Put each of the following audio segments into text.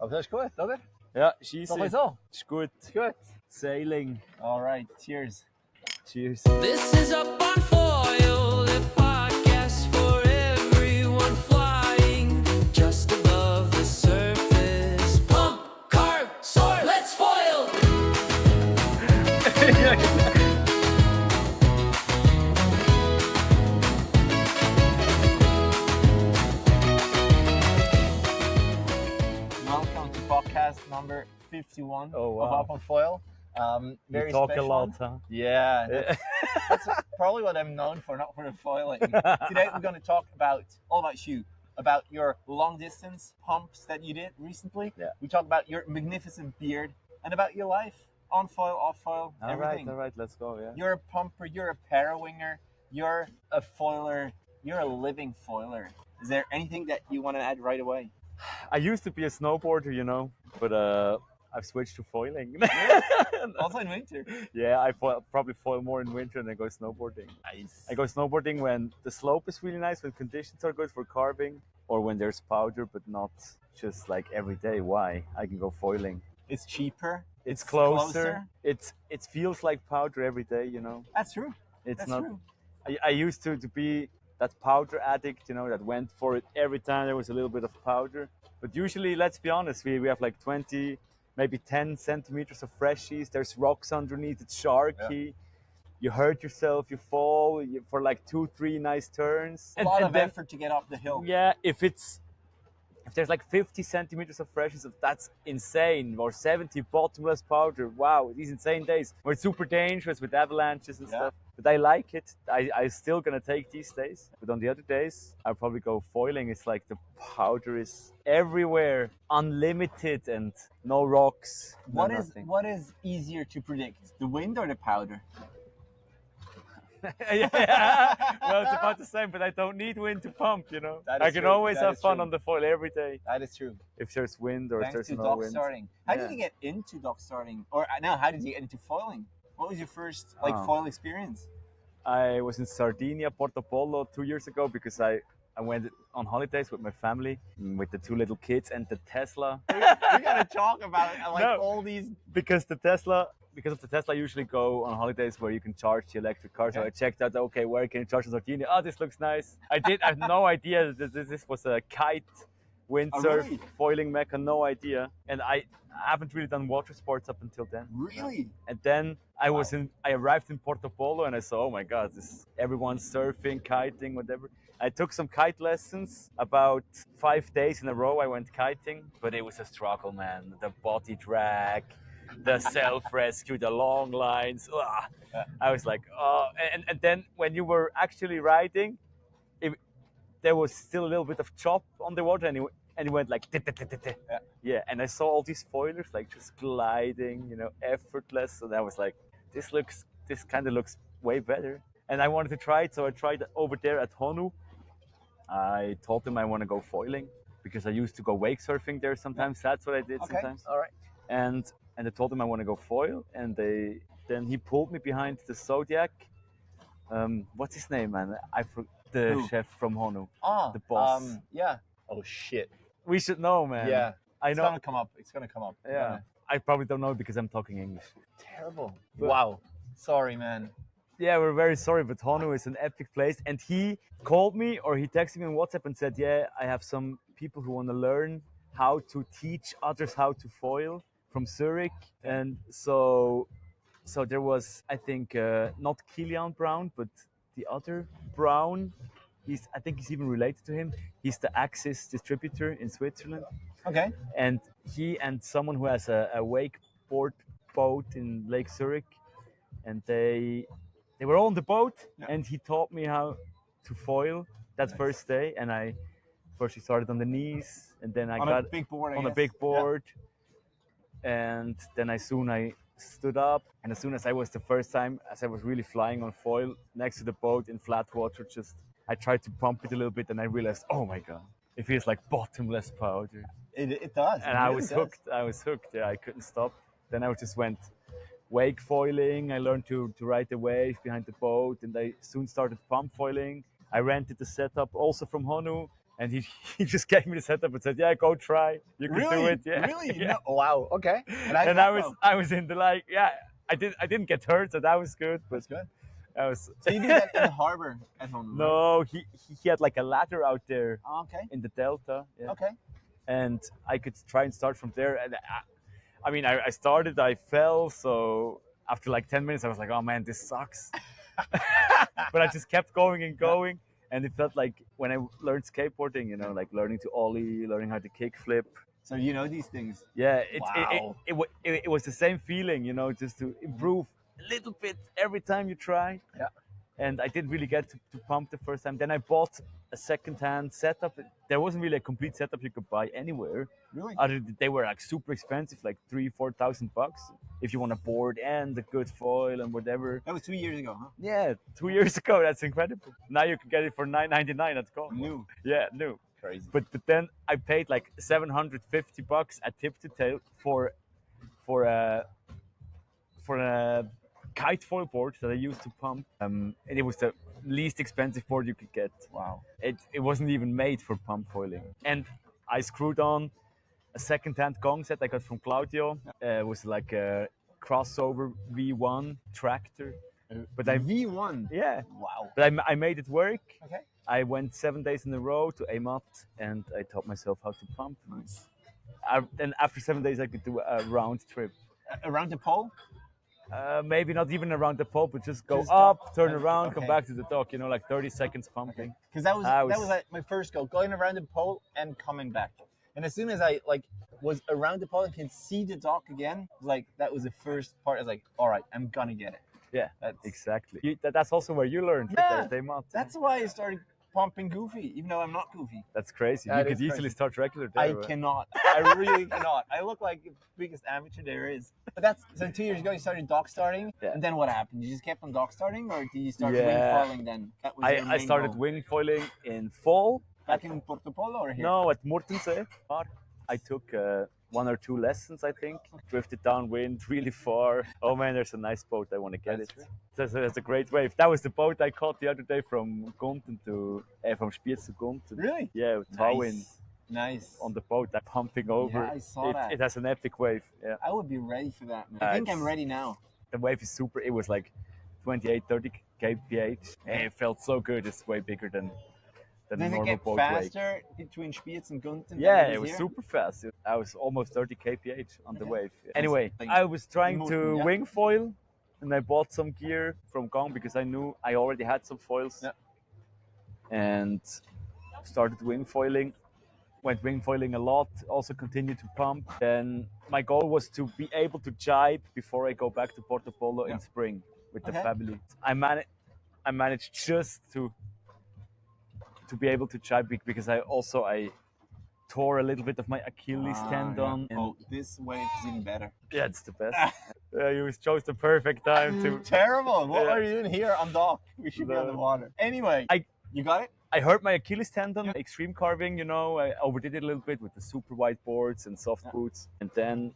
Aber das ist gut, oder? Ja, Doch schieße. so. Ist gut. Ist gut. Sailing. Alright, cheers. Cheers. This is Up on Foil, the podcast for everyone flying just above the surface. Pump, carve, soar, let's foil! Welcome to podcast number 51 Oh, wow. of Up on Foil. Very You talk special a lot, one. huh? Yeah, that's probably what I'm known for, not for the foiling. Today we're going to talk all about you, about your long distance pumps that you did recently. Yeah. We talk about your magnificent beard and about your life on foil, off foil, everything. All right, let's go, yeah. You're a pumper, you're a parawinger, you're a foiler, you're a living foiler. Is there anything that you want to add right away? I used to be a snowboarder, you know, but I've switched to foiling. Also in winter. Yeah, I probably foil more in winter than I go snowboarding. Nice. I go snowboarding when the slope is really nice, when conditions are good for carving, or when there's powder, but not just like every day. Why? I can go foiling. It's cheaper. It's closer. It feels like powder every day, you know. That's true. It's That's not. true. I used to be that powder addict, you know, that went for it every time there was a little bit of powder. But usually, let's be honest, we have like 20, maybe 10 centimeters of freshies. There's rocks underneath. It's sharky. Yeah. You hurt yourself. You fall for like 2-3 nice turns. A lot of effort to get up the hill. Yeah, if there's like 50 centimeters of freshness, that's insane. Or 70 bottomless powder. Wow, these insane days where it's super dangerous with avalanches and stuff. But I like it. I still gonna take these days. But on the other days, I'll probably go foiling. It's like the powder is everywhere, unlimited, and no rocks. What is easier to predict, the wind or the powder? Yeah, well, it's about the same, but I don't need wind to pump, you know. I can always have fun on the foil every day. That is true. If there's wind or if there's no dock wind. starting. How did you get into dock starting? Or now, how did you get into foiling? What was your first foil experience? I was in Sardinia, Porto Polo 2 years ago because I went on holidays with my family, with the 2 little kids and the Tesla. We're gonna talk about all these because of the Tesla, I usually go on holidays where you can charge the electric car. So I checked out, where can you charge in Sardinia? Oh, this looks nice. I had no idea that this was a kite windsurf foiling mecca, no idea. And I haven't really done water sports up until then. Really? And then I arrived in Porto Polo and I saw, oh my God, everyone's surfing, kiting, whatever. I took some kite lessons. About 5 days in a row I went kiting, but it was a struggle, man. The body drag, the self-rescue, the long lines. I was like, oh. And then when you were actually riding, there was still a little bit of chop on the water, and it went like, yeah. And I saw all these foilers like just gliding, you know, effortless. And I was like, this kind of looks way better. And I wanted to try it, so I tried it over there at Honu. I told them I want to go foiling because I used to go wake surfing there sometimes. That's what I did sometimes. All right. And I told them I want to go foil, and then he pulled me behind the Zodiac. What's his name, man? The chef from Honu. The boss. Yeah. Oh shit. We should know, man. Yeah. I know. It's gonna come up. Yeah. I probably don't know because I'm talking English. Terrible. Wow. Sorry, man. Yeah, we're very sorry, but Honu is an epic place. And he called me or he texted me on WhatsApp and said, yeah, I have some people who want to learn how to teach others how to foil from Zurich. And so there was, I think, not Kilian Brown, but the other Brown. I think he's even related to him. He's the Axis distributor in Switzerland. Okay. And he and someone who has a wakeboard boat in Lake Zurich, and they were all on the boat, and he taught me how to foil that first day. And I first started on the knees, and then I got a big board, on a big board, and then I stood up, and as soon as I was the first time, as I was really flying on foil next to the boat in flat water, I tried to pump it a little bit, and I realized, oh my God, it feels like bottomless powder. It does. And I was hooked. Yeah, I couldn't stop. Then I just went wake foiling. I learned to ride the wave behind the boat, and I soon started pump foiling. I rented the setup also from Honu. And he just gave me the setup and said, "Yeah, go try. You can do it." Yeah, Really? yeah. No. Wow. Okay. And I was in the like, yeah. I didn't get hurt, so that was good. But That's good. I was. So you do that in the harbor at home? Right? No, he had like a ladder out there Okay. in the delta. Yeah. Okay. And I could try and start from there. And I mean, I started, I fell, so after like 10 minutes, I was like, oh man, this sucks. But I just kept going and going. And it felt like when I learned skateboarding, you know, like learning to ollie, learning how to kickflip. So you know these things. Yeah, Wow. it was the same feeling, you know, just to improve a little bit every time you try. Yeah. And I didn't really get to pump the first time. Then I bought a second-hand setup. There wasn't really a complete setup you could buy anywhere. Really? They were like super expensive, like $3,000-4,000 if you want a board and a good foil and whatever. That was 2 years ago, huh? Yeah, 2 years ago. That's incredible. Now you can get it for $9.99 at Costco. New. Yeah, new. Crazy. But then I paid like $750 at tip to tail for a kite foil board that I used to pump. And it was the least expensive board you could get. Wow. It wasn't even made for pump foiling. And I screwed on a second-hand gong set I got from Claudio. It was like a crossover V1 tractor. But I V1. yeah. Wow. But I made it work. Okay. I went 7 days in a row to Amat and I taught myself how to pump. Nice. And after 7 days, I could do a round trip. Around the pole? Maybe not even around the pole, but just go Just up, go- turn around, come okay. back to the dock. You know, like 30 seconds pumping. Because that I was was- like my first goal, going around the pole and coming back. And as soon as I like was around the pole and can see the dock again, like that was the first part. I was like, all right, I'm gonna get it. Yeah, That's exactly. That's also where you learned. Yeah, With the Amat. That's why I started pumping goofy, even though I'm not goofy. That's crazy. That You is could easily crazy. start regular there. I right? cannot. I really cannot. I look like the biggest amateur there is. But that's so 2 years ago you started dock starting, Yeah. and then what happened? You just kept on dock starting, or did you start Yeah. wing foiling then? That was your I main started goal. wing foiling in fall. Back in Porto Polo or here? No, at Murtensee. I took 1 or 2 lessons, I think. Drifted downwind really far. Oh man, there's a nice boat. I want to get That's it. true. That's a great wave. That was the boat I caught the other day from Gunten from Spiez to Gunten. Really? Yeah, towing Nice. on the boat, like pumping over. Yeah, I saw that. It has an epic wave. Yeah, I would be ready for that, man. I think I'm It's- ready now. the wave is super. It was like 28, 30 kph. And it felt so good. It's way bigger than a Does it normal get boat wave. faster between Spiez and Gunten? than Yeah, is it was here? super fast. I was almost 30 kph on the Okay. wave. Anyway, Like I was trying more- to yeah. wing foil, and I bought some gear from Gong because I knew I already had some foils. Yeah. And started wing foiling. Went wing foiling a lot. Also continued to pump. Then my goal was to be able to jibe before I go back to Porto Polo Yeah. in spring with the Okay. family. I managed just to be able to jibe because I tore a little bit of my Achilles Ah, tendon. yeah. And Oh, this wave is even better. yeah, it's the best. You chose the perfect time to. Terrible. What Yeah. are you doing here on dock? We should be on the No. water. Anyway, you got it? I hurt my Achilles tendon, extreme carving, you know. I overdid it a little bit with the super wide boards and soft Yeah. boots. And then,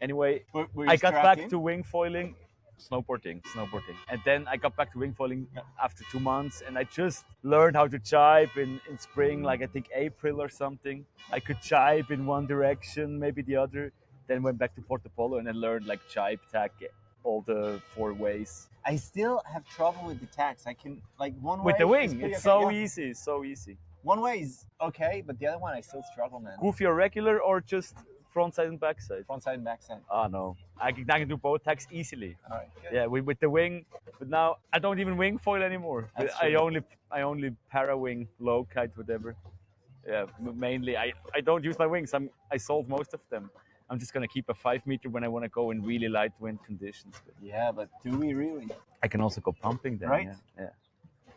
anyway, Were I you got strapped back in? to wing foiling, snowboarding. And then I got back to wing foiling Yeah. after 2 months. And I just learned how to jibe in spring, like I think April or something. I could jibe in one direction, maybe the other. Then went back to Porto Polo and I learned like jibe, tack, all the 4 ways. I still have trouble with the tacks. I can like one With way the is wing, pretty it's okay, so yeah. easy, so easy. One way is okay, but the other one I still struggle, man. Goofy or regular or just front side and back side? Front side and back side. Oh no, I can do both tacks easily. All right. Good. Yeah, with the wing, but now I don't even wing foil anymore. That's I true. only para wing, low kite, whatever. Yeah, mainly I don't use my wings. I sold most of them. I'm just gonna keep a 5 meter when I want to go in really light wind conditions. But Yeah, but do we really? I can also go pumping then. Right. Yeah.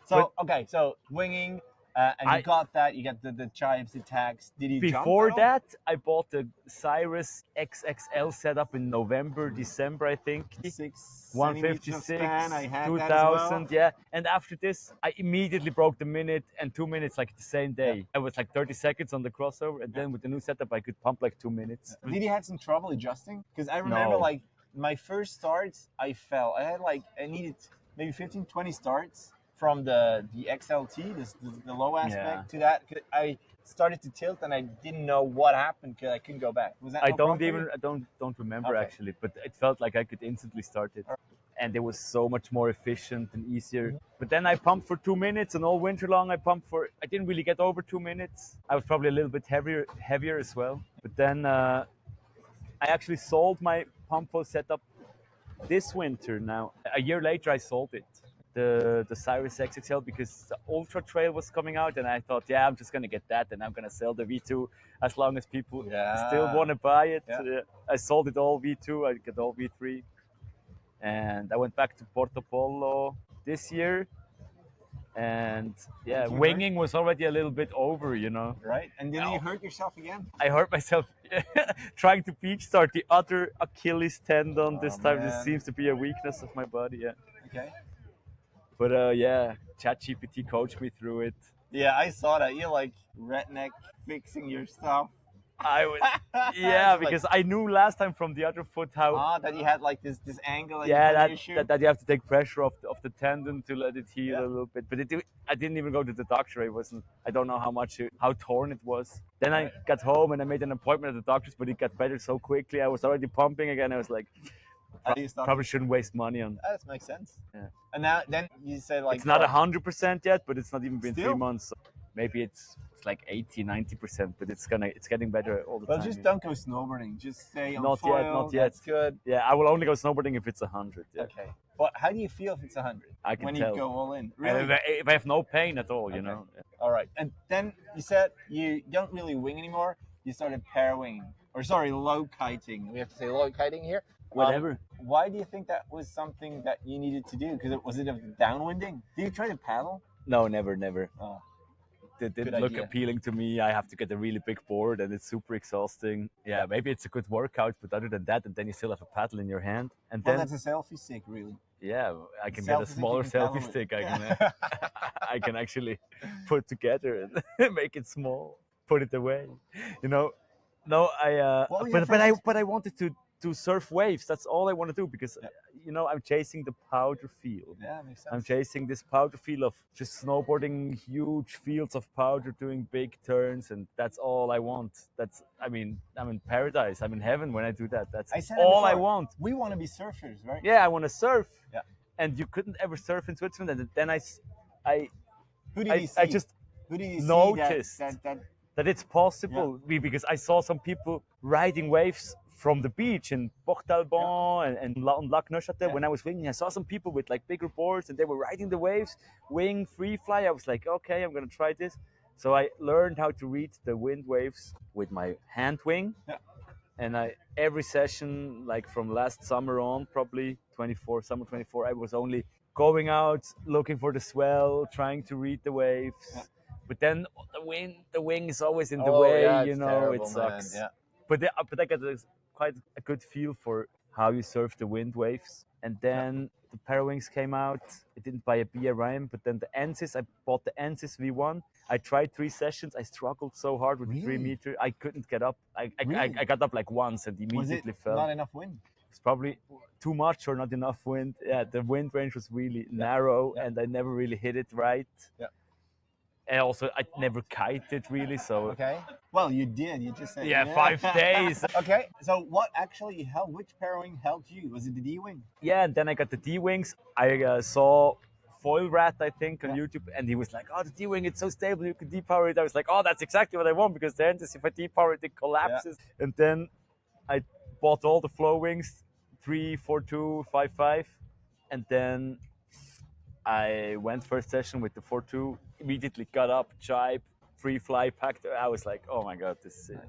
So okay, so winging, and you I- got that. You got the jibes, the tags. Did you jump Before at all? that, I bought the Cyrus XXL setup in November, December, I think. 6 156, span. I had 2000, that as well. yeah. And after this, I immediately broke the minute and 2 minutes like the same day. I was like 30 seconds on the crossover, and then with the new setup, I could pump like 2 minutes. Did you have some trouble adjusting? Because I remember No. like my first starts, I fell. I needed maybe 15, 20 starts from the XLT, the low aspect to that. 'Cause I started to tilt and I didn't know what happened because I couldn't go back. Was that I no problem for you? I don't remember Okay. actually, but it felt like I could instantly start it. And it was so much more efficient and easier. But then I pumped for 2 minutes, and all winter long I pumped for. I didn't really get over 2 minutes. I was probably a little bit heavier as well. But then I actually sold my pump full setup this winter. Now a year later, I sold it, the Cyrus XXL, because the Ultra Trail was coming out, and I thought, yeah, I'm just gonna get that, and I'm gonna sell the V2 as long as people still want to buy it. Yeah. I sold it all V2. I got all V3. And I went back to Porto Polo this year, and yeah, you winging was already a little bit over, you know. Right? And then you hurt yourself again. I hurt myself trying to beach start the other Achilles tendon this time. This man. seems to be a weakness of my body, yeah. Okay. But yeah, ChatGPT coached me through it. Yeah, I saw that. You're like redneck fixing your stuff. I was, yeah, because I knew last time from the other foot how that you had like this angle. That yeah, you put in your shoe. that you have to take pressure off the tendon to let it heal a little bit. But I didn't even go to the doctor. I don't know how torn it was. Then I got home and I made an appointment at the doctor's, but it got better so quickly. I was already pumping again. I was like, probably shouldn't waste money on. That makes sense. Yeah. And now then you said like it's not 100% yet, but it's not even been Still? 3 months. So maybe it's like 80-90%, but it's getting better all the Well, time. just don't go snowboarding. Just stay on Not foil. yet, not yet. That's good. Yeah, I will only go snowboarding if it's 100. Yeah. Okay. But how do you feel if it's 100? I can when tell. you go all in. And Really? if I have no pain at all, you know. All right. And then you said you don't really wing anymore. You started pair winging, or sorry, low kiting. We have to say low kiting here. Whatever. Why do you think that was something that you needed to do? Because was it of downwinding? Did you try to paddle? No, never. Oh. It didn't Good look idea. appealing to me. I have to get a really big board, and it's super exhausting. Yeah, maybe it's a good workout, but other than that, and then you still have a paddle in your hand, and Well, then that's a selfie stick, really. yeah, I can get a Selfie stick, smaller you can paddle selfie with. stick. I can actually put together and make it small, put it away. You know, no, What was your but I wanted to surf waves. That's all I want to do because you know I'm chasing the powder field. Yeah, makes sense. I'm chasing this powder field of just snowboarding huge fields of powder, doing big turns, and that's all I want. I'm in paradise. I'm in heaven when I do that. That's I said it all I before. want. We want to be surfers, right? Yeah, I want to surf. Yeah. And you couldn't ever surf in Switzerland. And then Who did you see? I just Who did you see noticed that that it's possible because I saw some people riding waves from the beach in Port-d'Alban and on Lac Neuchâtel. When I was winging, I saw some people with like bigger boards and they were riding the waves, wing, free fly. I was like, okay, I'm gonna try this. So I learned how to read the wind waves with my hand wing. Yeah. And every session, like from last summer on, probably summer 24, I was only going out, looking for the swell, trying to read the waves. Yeah. But then the wing is always in the way, you know, terrible, it sucks. Man. Yeah. But I got quite a good feel for how you surf the wind waves. And then the Parawings came out. I didn't buy a BRM, but then the Ensis, I bought the Ensis V1. I tried 3 sessions. I struggled so hard with the 3 meter. I couldn't get up. I got up like once and immediately Was it fell. not enough wind? It's probably too much or not enough wind. Yeah, the wind range was really narrow and I never really hit it right. Yeah. And also, I never kited really, so... Okay. Well, you did. You just said. Yeah, 5 days. Okay. So what actually helped? Which pair wing helped you? Was it the D wing? Yeah, and then I got the D-wings. I saw Foil Rat, I think, on YouTube, and he was like, oh, the D-wing, it's so stable, you can depower it. I was like, oh, that's exactly what I want, because then if I depower it, it collapses. And then I bought all the flow wings, 3, 4, 2, 5, 5, and then I went first session with the 4-2, immediately got up, jibe, free fly, packed. I was like, oh my God, this is it.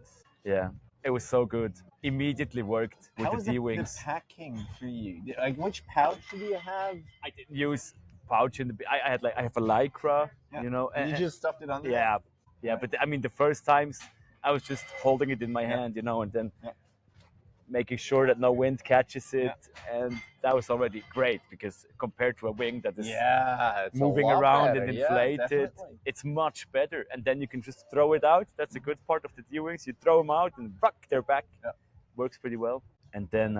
Yeah, it was so good. Immediately worked with How the was D-wings. the packing for you? Like, which pouch do you have? I didn't use pouch in the. I have a lycra, you know. And you just stuffed it under. Yeah. But I mean, the first times I was just holding it in my hand, you know, and then making sure that no wind catches it, and that was already great because compared to a wing that is it's moving a lot around better. and inflated, it's much better. And then you can just throw it out. That's a good part of the D-wings. You throw them out and they're back. Yeah. Works pretty well. And then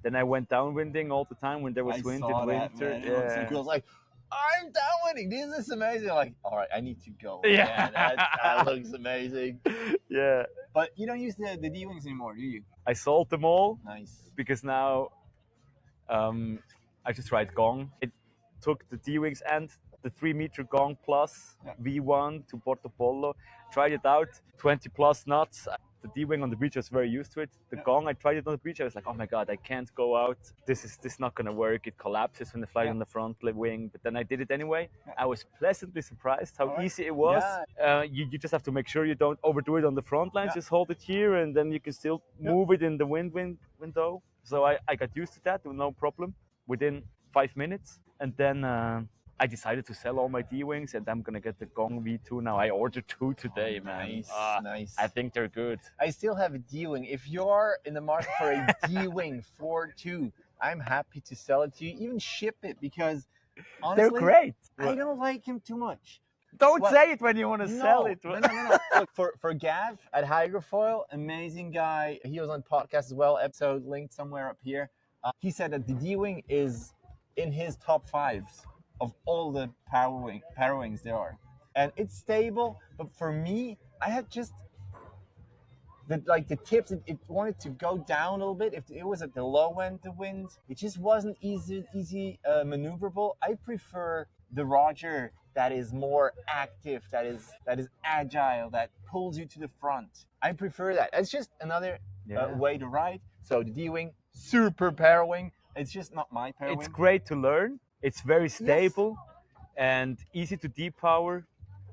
then I went downwinding all the time when there was wind in winter. It was like, I'm downwinding. This is amazing. Like, all right, I need to go. Yeah. That looks amazing. Yeah. But you don't use the D-wings anymore, do you? I sold them all Nice. because now I just tried Gong. It took the D-Wings and the 3-meter Gong Plus V1 to Porto Polo. Tried it out, 20 plus knots. The D-Wing on the beach, I was very used to it. The Gong, I tried it on the beach. I was like, oh my God, I can't go out. This is not going to work. It collapses when I fly on the front wing. But then I did it anyway. I was pleasantly surprised how easy it was. You just have to make sure you don't overdo it on the front lines. Just hold it here and then you can still move it in the wind window. So I got used to that with no problem within 5 minutes. And then I decided to sell all my D-Wings and I'm going to get the Gong V2 now. I ordered 2 today, man. Nice. I think they're good. I still have a D-Wing. If you're in the market for a D-Wing 4.2, I'm happy to sell it to you, even ship it, because honestly, They're great. I don't like him too much. Don't say it when you want to sell it. No. Look, for Gav at Hydrofoil, amazing guy. He was on podcast as well, episode linked somewhere up here. He said that the D-Wing is in his top 5s of all the power wings there are. And it's stable, but for me, I had just the tips, it wanted to go down a little bit. If it was at the low end, the wind, it just wasn't easy maneuverable. I prefer the Roger that is more active, that is agile, that pulls you to the front. I prefer that. It's just another way to ride. So the D-Wing, super power wing. It's just not my power wing. It's great to learn. It's very stable and easy to depower.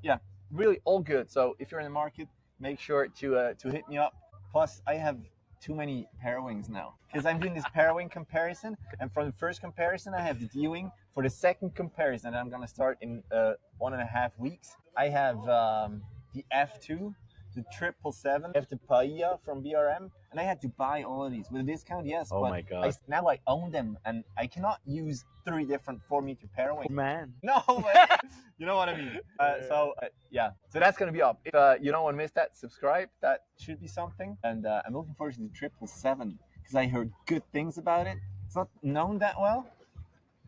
Yeah, really all good. So if you're in the market, make sure to hit me up. Plus, I have too many power wings now because I'm doing this power wing comparison. And from the first comparison, I have the D-Wing. For the second comparison, I'm going to start in 1.5 weeks. I have the F2, the 777, I have the Paia from BRM, and I had to buy all of these with a discount. Yes, oh but my God! Now I own them, and I cannot use 3 different 4-meter power wings. Man, no, you know what I mean. So that's gonna be up. If you don't want to miss that, subscribe. That should be something. And I'm looking forward to the 777 because I heard good things about it. It's not known that well.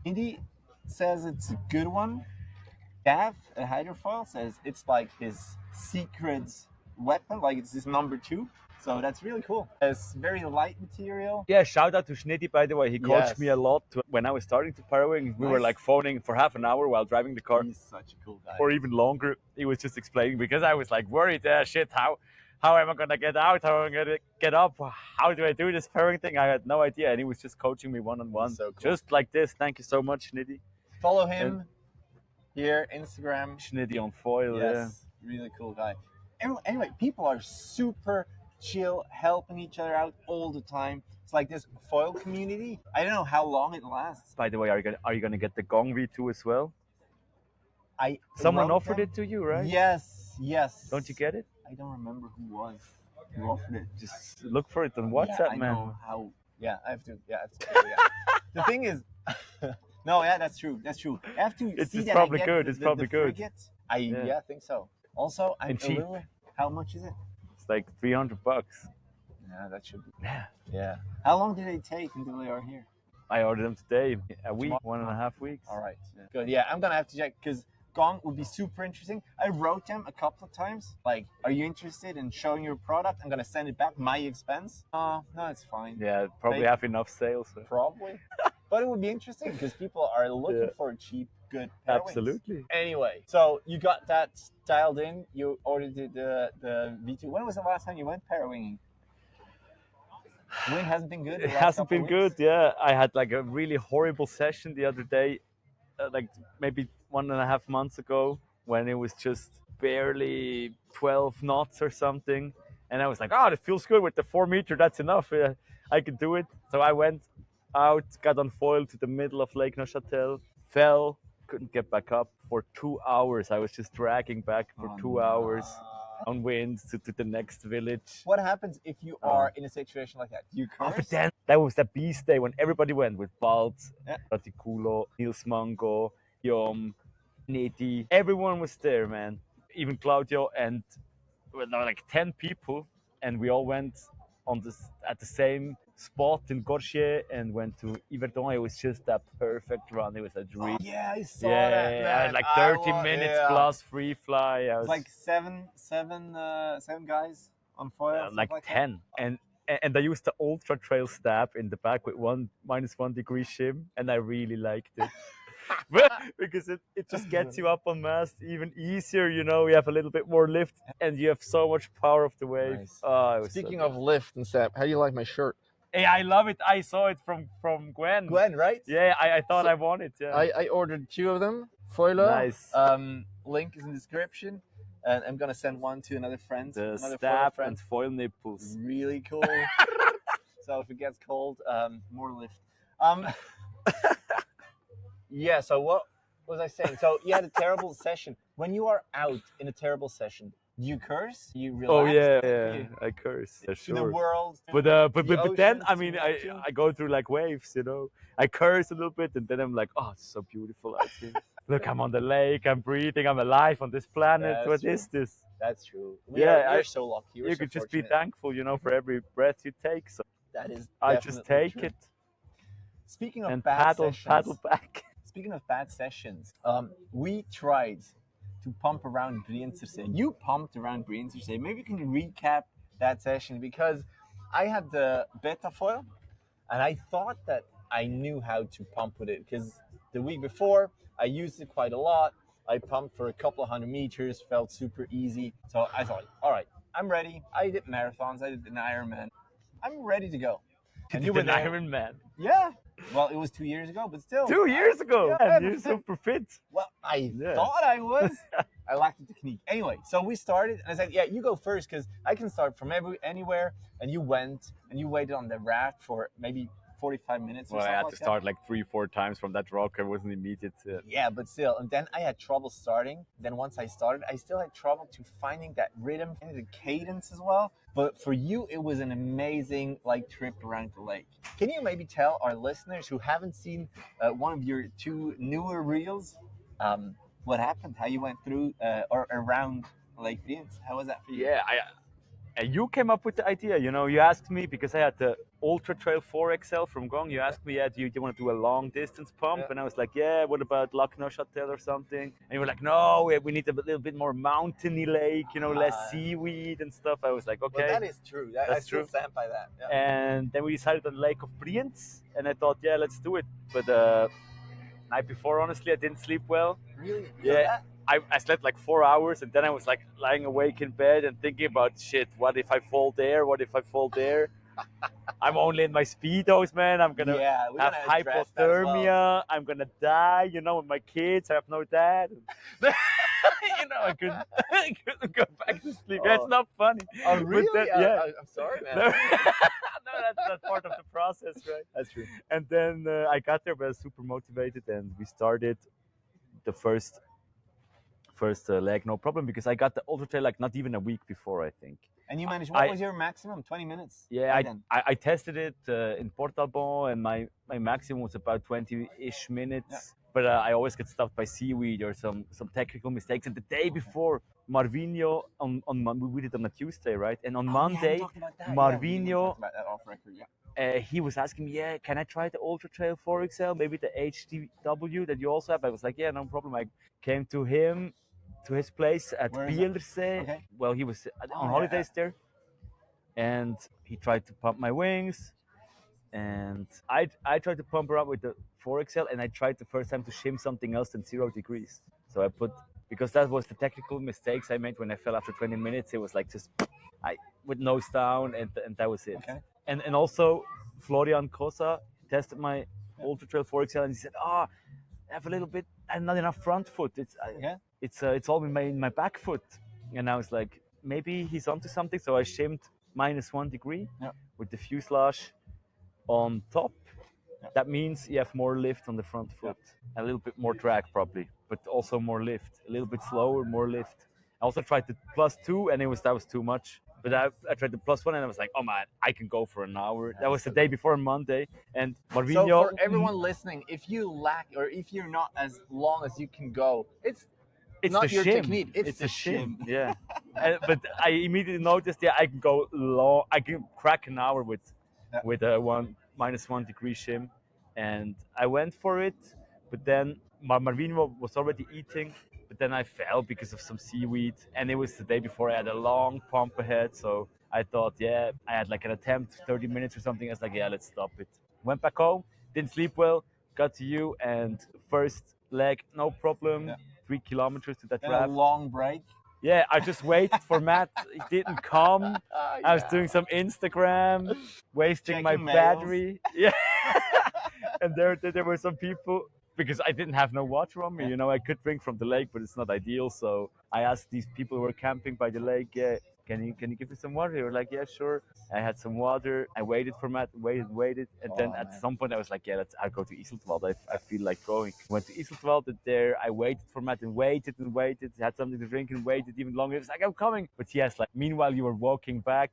Indy says it's a good one. Gav at Hydrofoil says it's like his secret weapon, like it's his number 2. So that's really cool. It's very light material. Yeah, shout out to Schnitty, by the way. He coached me a lot when I was starting to powerwing. We were like phoning for half an hour while driving the car. He's such a cool guy. Or even longer. He was just explaining because I was like worried, shit, how am I gonna get out? How am I gonna get up? How do I do this powering thing? I had no idea. And he was just coaching me one-on-one. So cool. Just like this. Thank you so much, Schnitty. Follow him here, Instagram. Schnitty on foil, really cool guy. Anyway, people are super chill, helping each other out all the time. It's like this foil community. I don't know how long it lasts. By the way, are you gonna get the Gong V2 as well? Someone offered it to you, right? Yes. Don't you get it? I don't remember who offered it. Just look for it on WhatsApp, man. Know how. Yeah, I have to. Yeah, the thing is, no, that's true. I have to. It's see that probably I get good. It's probably good. I think so. Also, I'm a little. How much is it? It's like $300. Yeah, that should be. Yeah. How long did they take until they are here? I ordered them today. A week, 1.5 weeks. All right. Good. Yeah, I'm gonna have to check because Gong would be super interesting. I wrote them a couple of times. Like, are you interested in showing your product? I'm gonna send it back, my expense. No, it's fine. Yeah, probably have enough sales. So. Probably. But it would be interesting because people are looking for cheap, good power Absolutely. Wings. Anyway, so you got that dialed in. You ordered the V2. When was the last time you went power winging? Wing hasn't been good. It hasn't been good. Yeah, I had like a really horrible session the other day, like maybe 1.5 months ago, when it was just barely 12 knots or something, and I was like, it feels good with the 4-meter. That's enough. I can do it. So I went out, got on foil to the middle of Lake Neuchâtel, fell, couldn't get back up for 2 hours. I was just dragging back for 2 hours on winds to the next village. What happens if you are in a situation like that? Do you curse? But then that was the beast day when everybody went with Baltz, Raticulo, Nils Mango, Yom, Neti. Everyone was there, man. Even Claudio, and like 10 people, and we all went at the same spot in Corchier and went to Yverdon. It was just a perfect run. It was a dream. Yeah, I saw Yeah, that. I Man. had like 30 minutes plus free fly. I was like seven guys on foil. like that. 10. And I used the ultra trail stab in the back with -1 degree shim, and I really liked it. Because it just gets you up on mast even easier, you know. You have a little bit more lift, and you have so much power of the wave. Nice. Oh, it was Speaking so of lift and step, how do you like my shirt? hey, I love it. I saw it from Gwen. Gwen, right? Yeah, I thought So- I won it. Yeah. I ordered 2 of them. Foiler. Nice. Link is in the description. And I'm gonna send one to another friend. The another stab foil and foil nipples. Really cool. So if it gets cold, more lift. Yeah, so what was I saying? So you had a terrible session. When you are out in a terrible session, do you curse? You relax? Oh yeah, I curse. Yeah, To sure. the world. But the then oceans, I to mean Neptune? I go through like waves, you know. I curse a little bit, and then I'm like, oh, it's so beautiful out here. Look, I'm on the lake. I'm breathing. I'm alive on this planet. That's What true. is this? That's true. Yeah, We're so lucky. We're You so could just be fortunate. thankful, you know, for every breath you take. So That is. I just definitely take true. it Speaking of and bad paddle sessions, back. Speaking of bad sessions, we tried to pump around Brienz. You pumped around Brienz. Maybe you can recap that session, because I had the beta foil and I thought that I knew how to pump with it, because the week before I used it quite a lot. I pumped for a couple of 100 meters, felt super easy. So I thought, all right, I'm ready. I did marathons, I did an Ironman. I'm ready to go. And you were an there. Iron Man. Yeah. Well, it was 2 years ago, but still. 2 years ago. Yeah, And you're super fit. Well, I Yeah. thought I was. I lacked the technique. Anyway, so we started, and I said, yeah, you go first, because I can start from anywhere. And you went, and you waited on the raft for maybe 45 minutes or Well, I something had like to start that. like 3-4 times from that rock. I wasn't immediate. Yeah, but still. And then I had trouble starting. Then once I started, I still had trouble to finding that rhythm, finding the cadence as well. But for you, it was an amazing trip around the lake. Can you maybe tell our listeners who haven't seen one of your 2 newer reels, what happened, how you went through or around Lake Brienz? How was that for you? Yeah, and you came up with the idea, you know. You asked me, because I had the Ultra Trail 4XL from Gong. You asked me, do you want to do a long distance pump? Yeah. And I was like, yeah, what about Lac Neuchâtel or something? And you were like, no, we need a little bit more mountainy lake, you know, less seaweed and stuff. I was like, okay. Well, that is true. I That's still true. stand by that. Yeah. And then we decided on Lake of Brienz, and I thought, yeah, let's do it. But night before, honestly, I didn't sleep well. Really? Yeah. I slept like 4 hours, and then I was like lying awake in bed and thinking about, shit, what if I fall there? What if I fall there? I'm only in my Speedos, man. I'm going to we're have gonna address that as well. hypothermia. I'm going to die, you know, with my kids. I have no dad. You know, I couldn't go back to sleep. Yeah, it's not funny. Oh, But really? then- yeah. I'm sorry, man. No, that's part of the process, right? That's true. And then I got there, but I was super motivated, and we started the first leg, no problem, because I got the Ultra Trail like not even a week before, I think. And you managed, what was your maximum? 20 minutes? Yeah, By then? I tested it in Portalbon, and my maximum was about 20-ish minutes. Yeah. But I always get stopped by seaweed or some technical mistakes. And the day before, Marvinho, we did it on a Tuesday, right? And on Monday, Marvinho, about that off record, yeah. he was asking me, yeah, can I try the Ultra Trail 4XL, maybe the HDW that you also have? I was like, yeah, no problem. I came to him, to his place at Where is that? TerrasSee. Okay. Well, he was on yeah, holidays there, and he tried to pump my wings, and I tried to pump around with the 4XL, and I tried the first time to shim something else than 0 degrees. So I put, because that was the technical mistakes I made when I fell after 20 minutes. It was like just with nose down, and that was it. Okay. And also Florian Cosa tested my Ultra Trail 4XL, and he said, I have a little bit, and not enough front foot. It's all in my back foot. And I was like, maybe he's onto something. So I shimmed -1 degree with the fuselage on top. That means you have more lift on the front foot, a little bit more drag probably, but also more lift. A little bit slower, more lift. I also tried the +2, and that was too much. But I tried the +1, and I was like, oh man, I can go for an hour. That was the day before Monday, and Marvinho. So for everyone listening, if you lack, or if you're not as long as you can go, it's not the your shim. technique. It's the shim. Yeah. But I immediately noticed, I can go long. I can crack an hour with with a -1 degree shim, and I went for it, but then Marvino was already eating, but then I fell because of some seaweed, and it was the day before I had a long pump ahead, so I thought, yeah, I had like an attempt, 30 minutes or something. I was like, yeah, let's stop it. Went back home, didn't sleep well, got to you, and first leg, no problem, 3 kilometers to that Then raft. a long break. Yeah, I just waited for Matt. He didn't come. I was doing some Instagram, wasting Checking my mails. battery. Yeah. And there were some people, because I didn't have no water on me. You know, I could drink from the lake, but it's not ideal. So I asked these people who were camping by the lake, yeah, can you give me some water? They were like, yeah, sure. I had some water. I waited for Matt, waited. And then at some point I was like, yeah, I'll go to Iseltwald. I feel like going. Went to Iseltwald, and there I waited for Matt and waited. Had something to drink and waited even longer. It was like, I'm coming. But yes, like meanwhile you were walking back,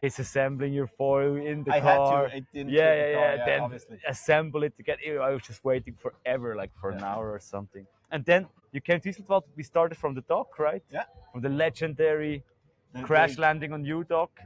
he's assembling your foil in the car. Had to. It didn't yeah, fit the yeah, car, yeah. Then obviously. assemble it to get it. I was just waiting forever, like for an hour or something. And then you came to Iseltwald. We started from the dock, right? Yeah. From the legendary crash landing on you dock,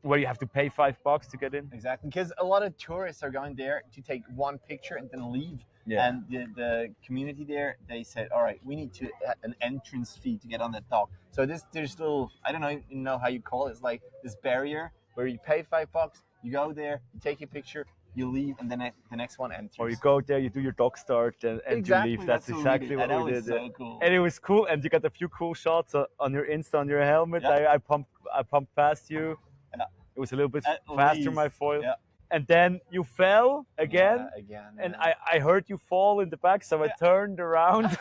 where you have to pay $5 to get in. Exactly, because a lot of tourists are going there to take one picture and then leave. Yeah. And the community there, they said, all right, we need to an entrance fee to get on that dock. So there's little, I don't know how you call it. It's like this barrier where you pay $5, you go there, you take a picture, you leave, and then the next one enters. Or you go there, you do your dock start, and Exactly, you leave. That's exactly what we did. So cool. And it was cool, and you got a few cool shots on your Insta, on your helmet. Yeah. I pumped past you. Yeah. It was a little bit At faster, least. my foil. Yeah. And then you fell again. Yeah, again. And yeah. I heard you fall in the back, so I turned around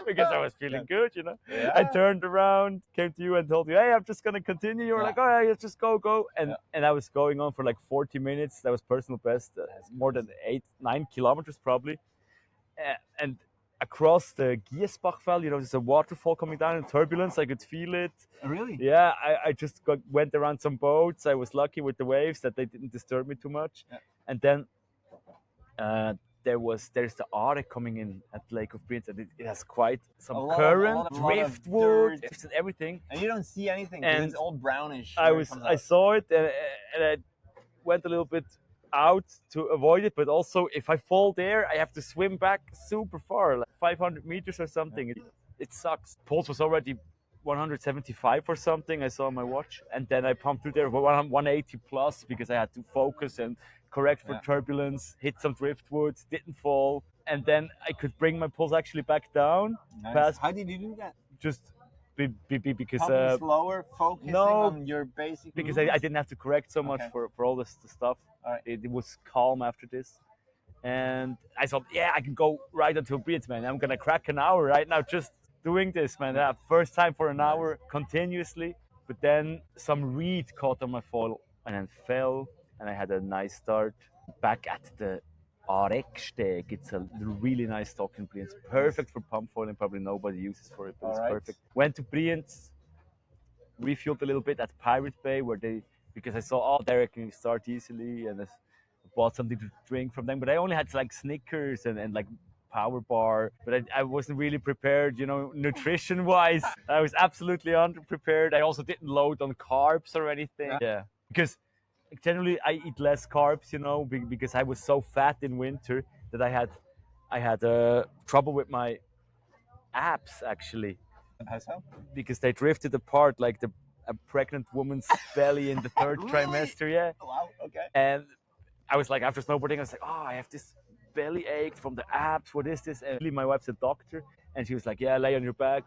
because I was feeling good, you know. Yeah. I turned around, came to you, and told you, "Hey, I'm just gonna continue." You were like, "Oh, yeah, just go." And I was going on for like 40 minutes. That was personal best. More than 8-9 kilometers probably. And across the Giesbachfell, you know, there's a waterfall coming down in turbulence. I could feel it. Really? Yeah, I just went around some boats. I was lucky with the waves that they didn't disturb me too much. Yeah. And then there's the Aare coming in at Lake of Brienz, and it has quite some current, driftwood, and everything. And you don't see anything. And it's all brownish. I saw it, and I went a little bit out to avoid it, but also if I fall there, I have to swim back super far, like 500 meters or something. Yeah. It sucks. Pulse was already 175 or something, I saw on my watch, and then I pumped through there 180 plus because I had to focus and correct for turbulence, hit some driftwood, didn't fall, and then I could bring my pulse actually back down. Nice. How did you do that? Just because pumping slower, focusing on your basic because moves? I didn't have to correct so much for all this stuff. Right. It was calm after this, and I thought, yeah, I can go right until Brienz, man. I'm gonna crack an hour right now just doing this, man. First time for an hour continuously, but then some reed caught on my foil and then fell, and I had a nice start. Back at the Areksteg, it's a really nice dock in Brienz. Perfect for pump foiling, probably nobody uses for it, but it's perfect. Went to Brienz, refueled a little bit at Pirate Bay, because I saw, there I can start easily, and I bought something to drink from them, but I only had like Snickers and like Power Bar, but I wasn't really prepared, you know, nutrition-wise. I was absolutely underprepared. I also didn't load on carbs or anything. Yeah, because generally I eat less carbs, you know, because I was so fat in winter that I had trouble with my abs actually. How so? Because they drifted apart like a pregnant woman's belly in the third trimester. Yeah. Wow. Okay. And I was like, after snowboarding, I was like, I have this belly ache from the abs. What is this? And my wife's a doctor, and she was like, yeah, lay on your back,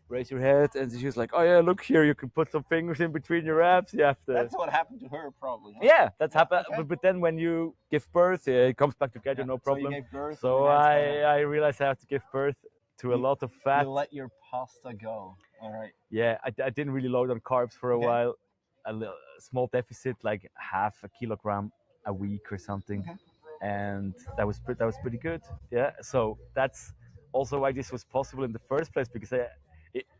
raise your head, and she was like, oh yeah, look here, you can put some fingers in between your abs. You have to. That's what happened to her, probably. Huh? Yeah, that's happened. Okay. But then when you give birth, it comes back together, no problem. So you gave birth. So I realized I have to give birth to a lot of fat. You let your pasta go. All right. Yeah, I didn't really load on carbs for a while. A small deficit, like half a kilogram a week or something. Okay. And that was pretty good. Yeah, so that's also why this was possible in the first place, because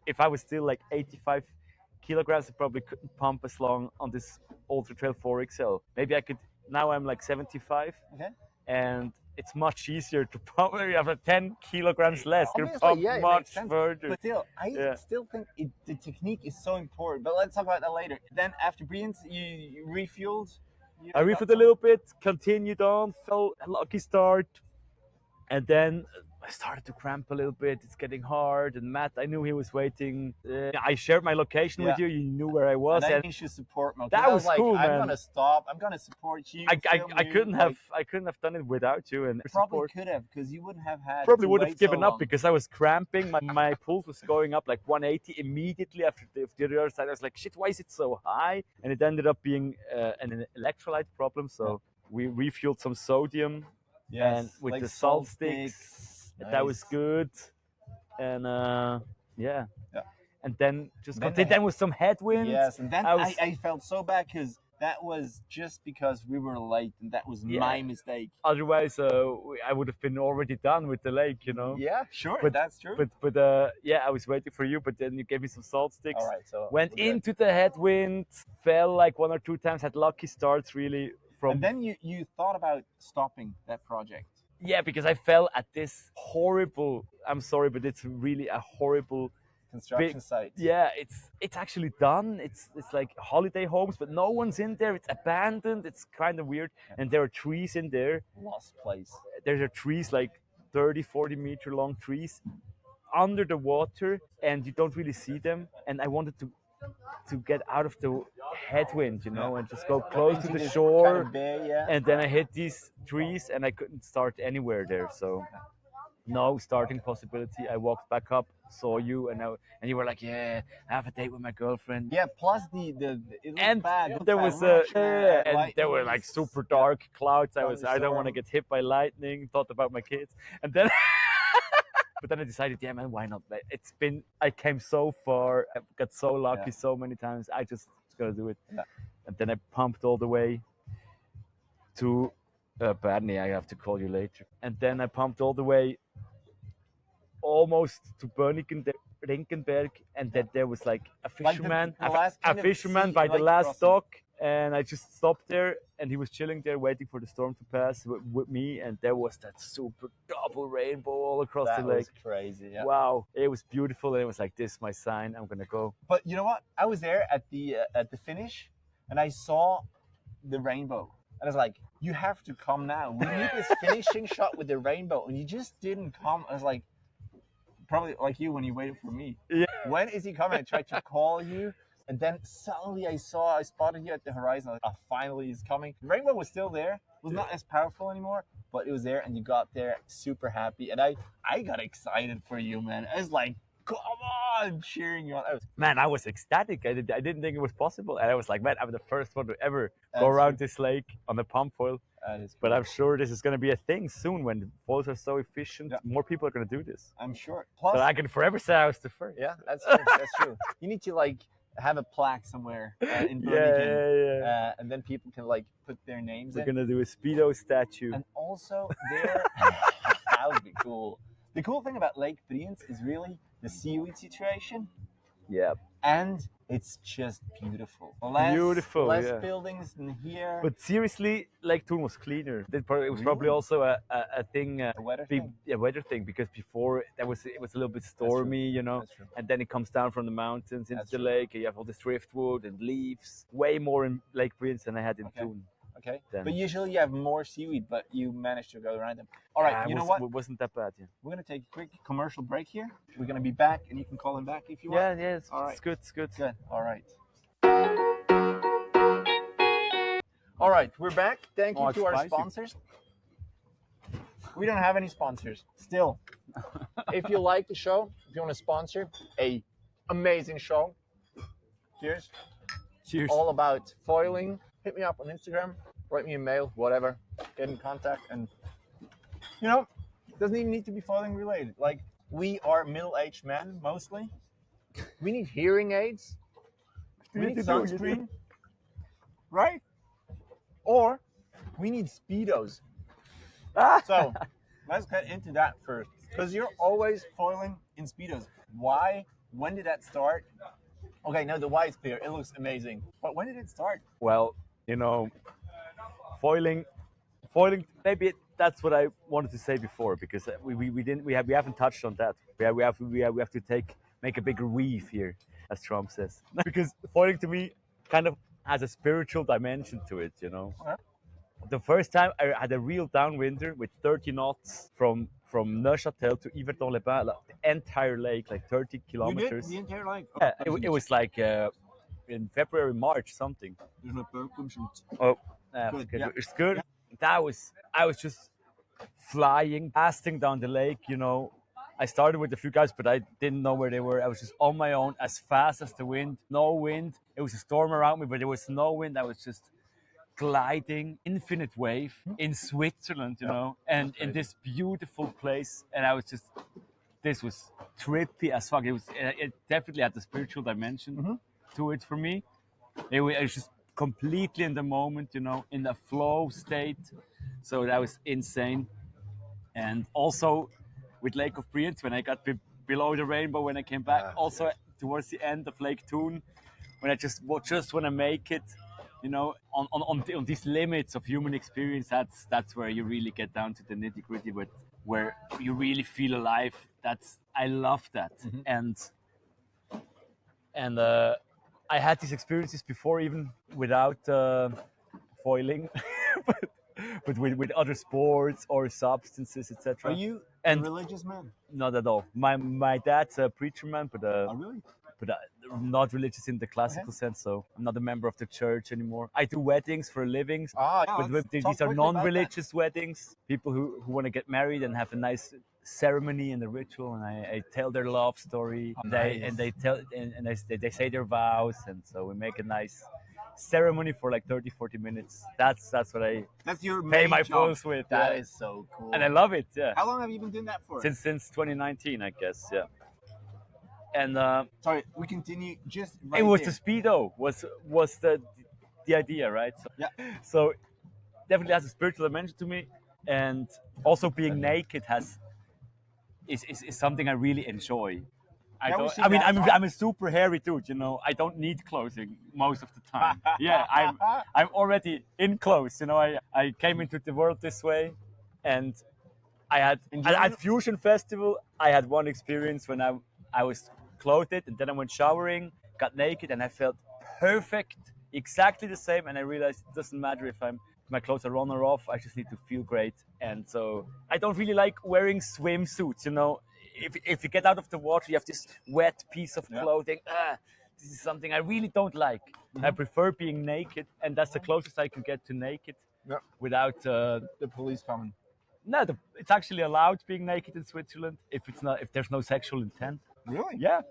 if I was still like 85 kilograms, I probably couldn't pump as long on this Ultra Trail 4XL. Maybe I could. Now I'm like 75, and it's much easier to pump. You have 10 kilograms less. You pump much further. But still, I still think the technique is so important. But let's talk about that later. Then after Brienz, you refueled. I reefed a little bit, continued on, fell a lucky start, and then I started to cramp a little bit. It's getting hard. And Matt, I knew he was waiting. I shared my location with you. You knew where I was. And I think you should support me. That was cool, I'm man. gonna stop. I'm gonna support you. I couldn't have done it without you. And probably could have, because you wouldn't have had. Probably would have given up because I was cramping. My pulse was going up like 180 immediately after the other side. I was like, shit, why is it so high? And it ended up being an electrolyte problem. So we refueled some sodium. Yes, and with like the salt sticks, nice. that was good. And and then just then with some headwind. Yes, and then I felt so bad because that was just because we were late, and that was my mistake. Otherwise, I would have been already done with the lake, you know. Yeah, sure, but, that's true. But I was waiting for you, but then you gave me some salt sticks. All right, so went into the headwind, fell like 1 or 2 times, had lucky starts really. And then you thought about stopping that project. Yeah, because I fell at this horrible. I'm sorry, but it's really a horrible construction site. Yeah, it's actually done. It's like holiday homes, but no one's in there. It's abandoned. It's kind of weird, and there are trees in there. Lost place. There are trees like 30, 40 meter long trees under the water, and you don't really see them. And I wanted to get out of the headwind, you know, and just go close to the shore. And then I hit these trees, and I couldn't start anywhere there. So no starting possibility. I walked back up, saw you, and you were like, "Yeah, I have a date with my girlfriend." Yeah. Plus it and bad. there was and there were like super dark clouds. I don't want to get hit by lightning. Thought about my kids, and then. But then I decided, yeah, man, why not? I came so far, I got so lucky so many times. I just gotta do it. Yeah. And then I pumped all the way to Barney. I have to call you later. And then I pumped all the way almost to Rinkenberg, and then there was like a fisherman, a fisherman by the last dock. And I just stopped there, and he was chilling there waiting for the storm to pass with me, and there was that super double rainbow all across the lake. That was crazy, yeah. Wow, it was beautiful, and it was like, this is my sign, I'm gonna go. But you know what? I was there at the finish, and I saw the rainbow. And I was like, you have to come now. We need this finishing shot with the rainbow, and you just didn't come. I was like, probably like you when you waited for me. Yeah. When is he coming? I tried to call you. And then suddenly I spotted you at the horizon. Like, finally he's coming. The rainbow was still there. It was not as powerful anymore, but it was there, and you got there super happy. And I got excited for you, man. I was like, come on, cheering you on. I was ecstatic. I didn't think it was possible. And I was like, man, I'm the first one to ever go around this lake on a pump foil. But I'm sure this is going to be a thing soon when the foils are so efficient. Yeah. More people are going to do this. I'm sure. Plus, but I can forever say I was the first. Yeah, that's true. That's true. You need to have a plaque somewhere in Birmingham, and then people can put their names in. We're gonna do a Speedo statue. And also there, that would be cool. The cool thing about Lake Brienz is really the seaweed situation. Yeah. And it's just beautiful. Less buildings than here. But seriously, Lake Thun was cleaner. It was probably also a thing, a weather thing, because before it was a little bit stormy, you know, and then it comes down from the mountains into the lake. And you have all this driftwood and leaves. Way more in Lake Brienz than I had in Thun. Okay, but usually you have more seaweed, but you managed to go around them. All right, you know what? It wasn't that bad, yeah. We're going to take a quick commercial break here. We're going to be back, and you can call him back if you want. Yeah, it's good. Good, all right. All right, we're back. Thank you to our sponsors. We don't have any sponsors. Still, if you like the show, if you want to sponsor a amazing show, cheers. Cheers. All about foiling. Hit me up on Instagram, write me a mail, whatever. Get in contact, and it doesn't even need to be foiling related. Like, we are middle-aged men mostly. We need hearing aids. We need sunscreen, right? Or we need Speedos. So let's get into that first, because you're always foiling in Speedos. Why? When did that start? Okay, no, the why is clear. It looks amazing. But when did it start? Well, foiling. Maybe that's what I wanted to say before, because we haven't touched on that. We have to make a bigger weave here, as Trump says. Because foiling to me kind of has a spiritual dimension to it, you know. Okay. The first time I had a real downwinder with 30 knots from Neuchâtel to Yverdon-les-Bains, like the entire lake, like 30 kilometers. You did the entire lake? Yeah, it was like in February, March, something. Oh, Good, good. yeah. It's good. I was just flying, blasting down the lake, you know. I started with a few guys, but I didn't know where they were. I was just on my own, as fast as the wind. No wind. It was a storm around me, but there was no wind. I was just gliding, infinite wave in Switzerland, you know, and in this beautiful place. And I was just, this was trippy as fuck. It definitely had the spiritual dimension to it for me. I was just completely in the moment, you know, in the flow state. So that was insane. And also with Lake of Brienz, when I got below the rainbow, when I came back, also towards the end of Lake Thun, when I just want to make it, you know, on these limits of human experience, that's where you really get down to the nitty gritty, but where you really feel alive. I love that. And I had these experiences before, even without foiling, but with other sports or substances, etc. Are you a religious man? Not at all. My dad's a preacher man, but Really? but not religious in the classical sense. So I'm not a member of the church anymore. I do weddings for a living, but these are non-religious weddings. People who want to get married and have a nice ceremony and a ritual, and I tell their love story. They say their vows, and so we make a nice ceremony for like 30-40 minutes. That's what I That's your pay main my job. bills with. That yeah. is so cool. And I love it. Yeah. How long have you been doing that for? Since 2019, I guess. Yeah. And Sorry, we continue just it was the speedo was the idea, right? So, so definitely has a spiritual dimension to me, and also being naked is something I really enjoy. I'm a super hairy dude, you know. I don't need clothing most of the time. Yeah, I'm already in clothes, you know. I came into the world this way, and I had at Fusion Festival. I had one experience when I was clothed, and then I went showering, got naked, and I felt perfect, exactly the same. And I realized it doesn't matter if my clothes are on or off. I just need to feel great. And so I don't really like wearing swimsuits, you know. If you get out of the water, you have this wet piece of clothing. This is something I really don't like. I prefer being naked, and that's the closest I can get to naked without the police coming. No, it's actually allowed being naked in Switzerland if there's no sexual intent. Really? Yeah.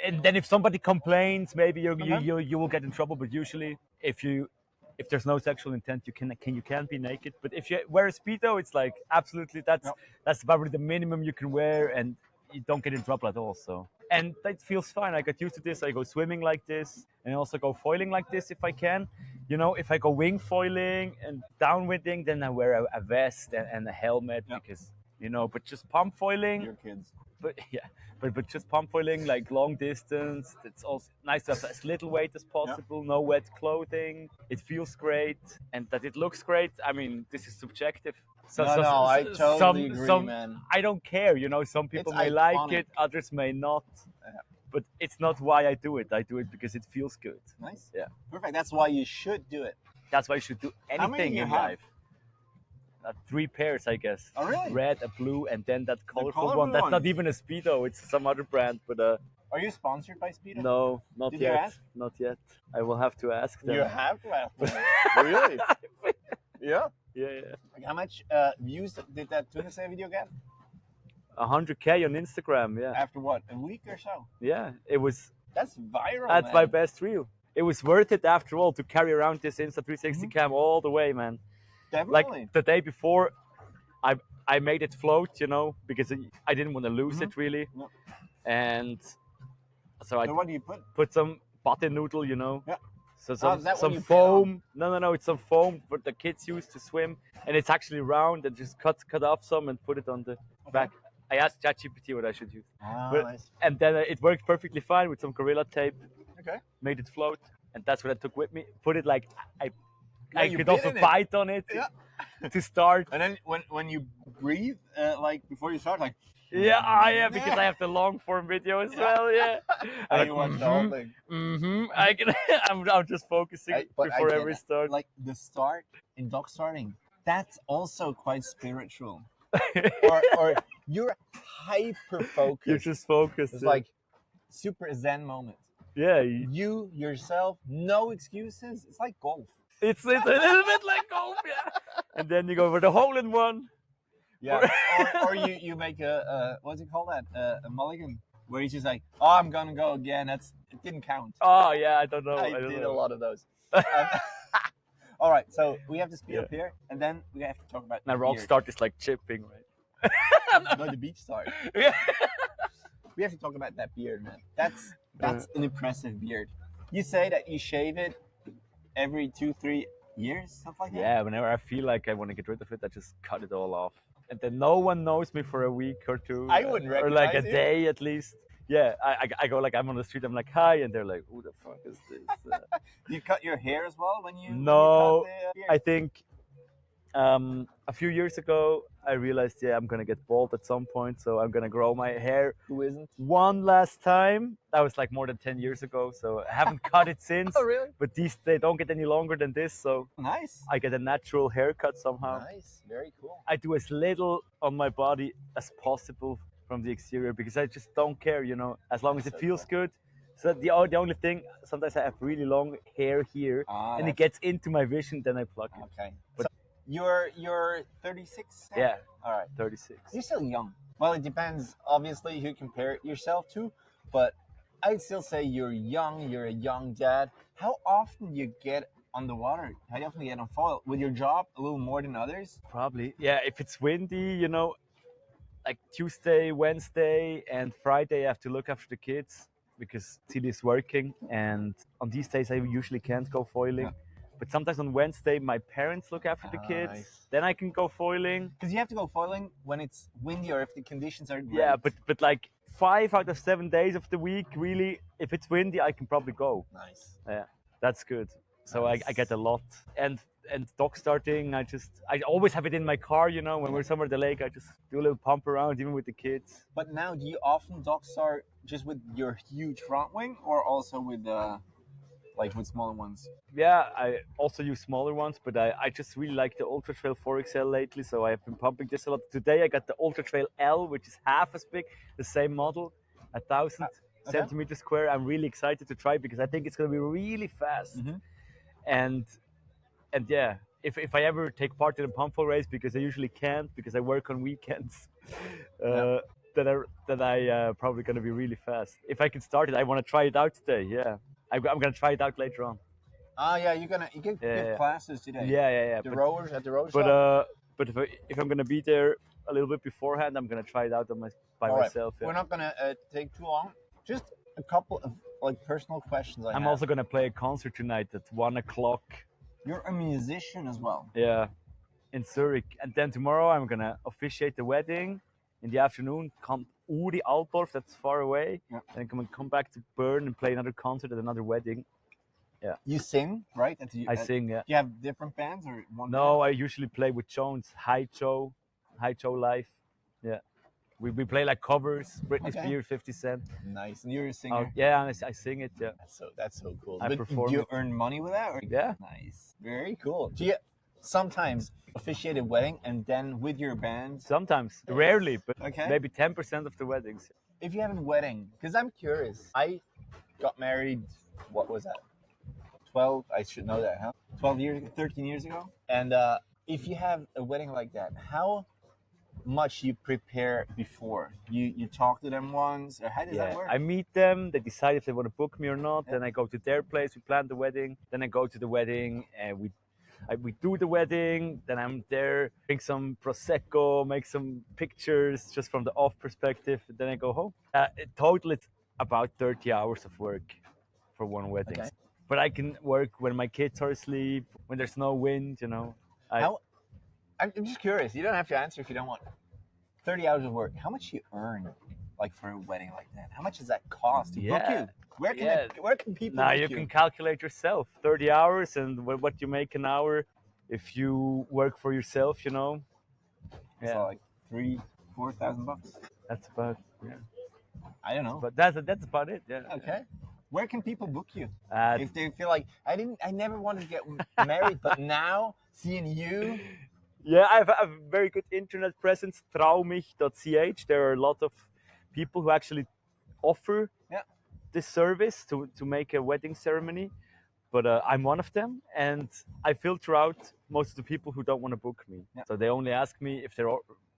And then if somebody complains, maybe you will get in trouble. But usually, if there's no sexual intent, you can be naked. But if you wear a speedo, it's like absolutely that's probably the minimum you can wear, and you don't get in trouble at all. So and that feels fine. I got used to this. I go swimming like this, and I also go foiling like this if I can. You know, if I go wing foiling and downwinding, then I wear a vest and a helmet because you know. But just pump foiling, your kids. But just pump foiling like long distance. It's also nice to have as little weight as possible. No wet clothing. It feels great, and that it looks great. I mean, this is subjective. I totally agree, man. I don't care. You know, some people may like it, others may not. But it's not why I do it. I do it because it feels good. Nice. Yeah. Perfect. That's why you should do it. That's why you should do anything in life. 3 pairs, I guess. Oh, really? Red, a blue, and then that colorful one. That's not even a Speedo. It's some other brand. But are you sponsored by Speedo? No, not Did yet. You ask? Not yet. I will have to ask them. You have to ask them. Really? Yeah. Yeah. Like how much views did that TerrasSee video get? 100K on Instagram. Yeah. After what? A week or so? Yeah, it was. That's viral. That's my best reel. It was worth it after all to carry around this Insta360 cam all the way, man. Definitely. Like the day before, I made it float, you know, because I didn't want to lose it really. No. And so what do you put? Put some pate noodle, you know. Yeah. So some foam. No, it's some foam for the kids use to swim, and it's actually round. And just cut off some and put it on the back. I asked ChatGPT what I should use. Nice. And then it worked perfectly fine with some Gorilla Tape. Okay. Made it float, and that's what I took with me. Put it like I could also bite on it to start. And then when you breathe, like before you start, like Yeah, because I have the long form video as well. Yeah, And you watch the whole thing. I can. I'm just focusing before every start. Like the start in dog starting, that's also quite spiritual. or you're hyper focused. You're just focused. It's like super zen moment. Yeah, You yourself, no excuses. It's like golf. it's a little bit like golf, yeah. And then you go for the hole in one. Yeah. or you make a what's it called that? A mulligan, where you're just like, oh, I'm gonna go again. It didn't count. Oh yeah, I don't know. I don't did know. a lot of those. All right, so we have to speed up here, and then we have to talk about. Now the rock beard. start is like chipping, right? No, the beach start. Yeah. We have to talk about that beard, man. That's an impressive beard. You say that you shave it every 2-3 years, something like that. Yeah, whenever I feel like I want to get rid of it, I just cut it all off. And then no one knows me for a week or two. I wouldn't or like a recognize you. day at least. Yeah, I go like, I'm on the street, I'm like, hi, and they're like, who the fuck is this? You cut your hair as well when you? No, when you cut the beard? I think a few years ago, I realized, I'm gonna get bald at some point, so I'm gonna grow my hair Who isn't? one last time. That was like more than 10 years ago, so I haven't cut it since. Oh, really? But they don't get any longer than this, so Nice. I get a natural haircut somehow. Nice. Very cool. I do as little on my body as possible from the exterior because I just don't care, as long as it So feels good. So the only thing, sometimes I have really long hair here and it gets into my vision, then I pluck it. Okay. But- So you're 36? Yeah, All right. 36. You're still young. Well, it depends, obviously, who you compare yourself to, but I'd still say you're young. You're a young dad. How often do you get on the water? How often do you get on foil? With your job, a little more than others? Probably. Yeah, if it's windy, like Tuesday, Wednesday, and Friday, I have to look after the kids because Tilly is working. And on these days, I usually can't go foiling. Yeah. But sometimes on Wednesday, my parents look after the kids. Nice. Then I can go foiling. Because you have to go foiling when it's windy or if the conditions are great. Yeah, but like 5 out of 7 days of the week, really, if it's windy, I can probably go. Nice. Yeah, that's good. So Nice. I get a lot. And dog starting, I always have it in my car, when we're somewhere at the lake, I just do a little pump around, even with the kids. But now, do you often dog start just with your huge front wing or also with with smaller ones? Yeah, I also use smaller ones, but I just really like the Ultra Trail 4XL lately, so I have been pumping this a lot. Today I got the Ultra Trail L, which is half as big, the same model, 1,000 centimeters square. I'm really excited to try because I think it's going to be really fast. Mhm. And yeah, if I ever take part in a pump full race, because I usually can't because I work on weekends, then I probably going to be really fast. If I can start it, I want to try it out today. Yeah, I'm going to try it out later on. Yeah, you give classes today. Yeah. The rowers at the rower But shop? but if I'm gonna be there a little bit beforehand, I'm gonna try it out by All right. myself. Yeah. We're not gonna take too long. Just a couple of personal questions. I'm also gonna play a concert tonight at 1:00. You're a musician as well. Yeah, in Zurich, and then tomorrow I'm gonna officiate the wedding in the afternoon. Come Uri Altdorf, that's far away, Yeah. and I'm gonna come back to Bern and play another concert at another wedding. Yeah. You sing, right? I sing. Yeah. Do you have different bands or one? No, I usually play with Jones, Hi Joe Life. Yeah. We play like covers, Britney Okay. Spears, 50 Cent. Nice, and you're a singer. Yeah, I sing it. Yeah. That's so cool. I But perform do you it. earn money with that? Or? Yeah. Nice, very cool. Do you sometimes officiate a wedding and then with your band? Sometimes, rarely, but Okay. maybe 10% of the weddings. If you have a wedding, because I'm curious. I got married. What was that? 12. I should know that, huh? 13 years ago. And if you have a wedding like that, how much you prepare before? You talk to them once, or how does that work? I meet them. They decide if they want to book me or not. Then I go to their place. We plan the wedding. Then I go to the wedding, and we do the wedding. Then I'm there, drink some prosecco, make some pictures just from the off perspective. Then I go home. In total, it's about 30 hours of work for one wedding. Okay. But I can work when my kids are asleep, when there's no wind. I'm just curious. You don't have to answer if you don't want. 30 hours of work. How much you earn, like for a wedding like that? How much does that cost to book you? Where can people? Now book you can calculate yourself. 30 hours and what you make an hour if you work for yourself. It's like $3,000-4,000. That's about I don't know. but that's about it. Yeah. Okay. Where can people book you Uh, if they feel like I never wanted to get married, but now seeing you, Yeah, I have a very good internet presence, traumich.ch. There are a lot of people who actually offer yeah, this service to make a wedding ceremony, but I'm one of them, and I filter out most of the people who don't want to book me. Yeah. So they only ask me if they're,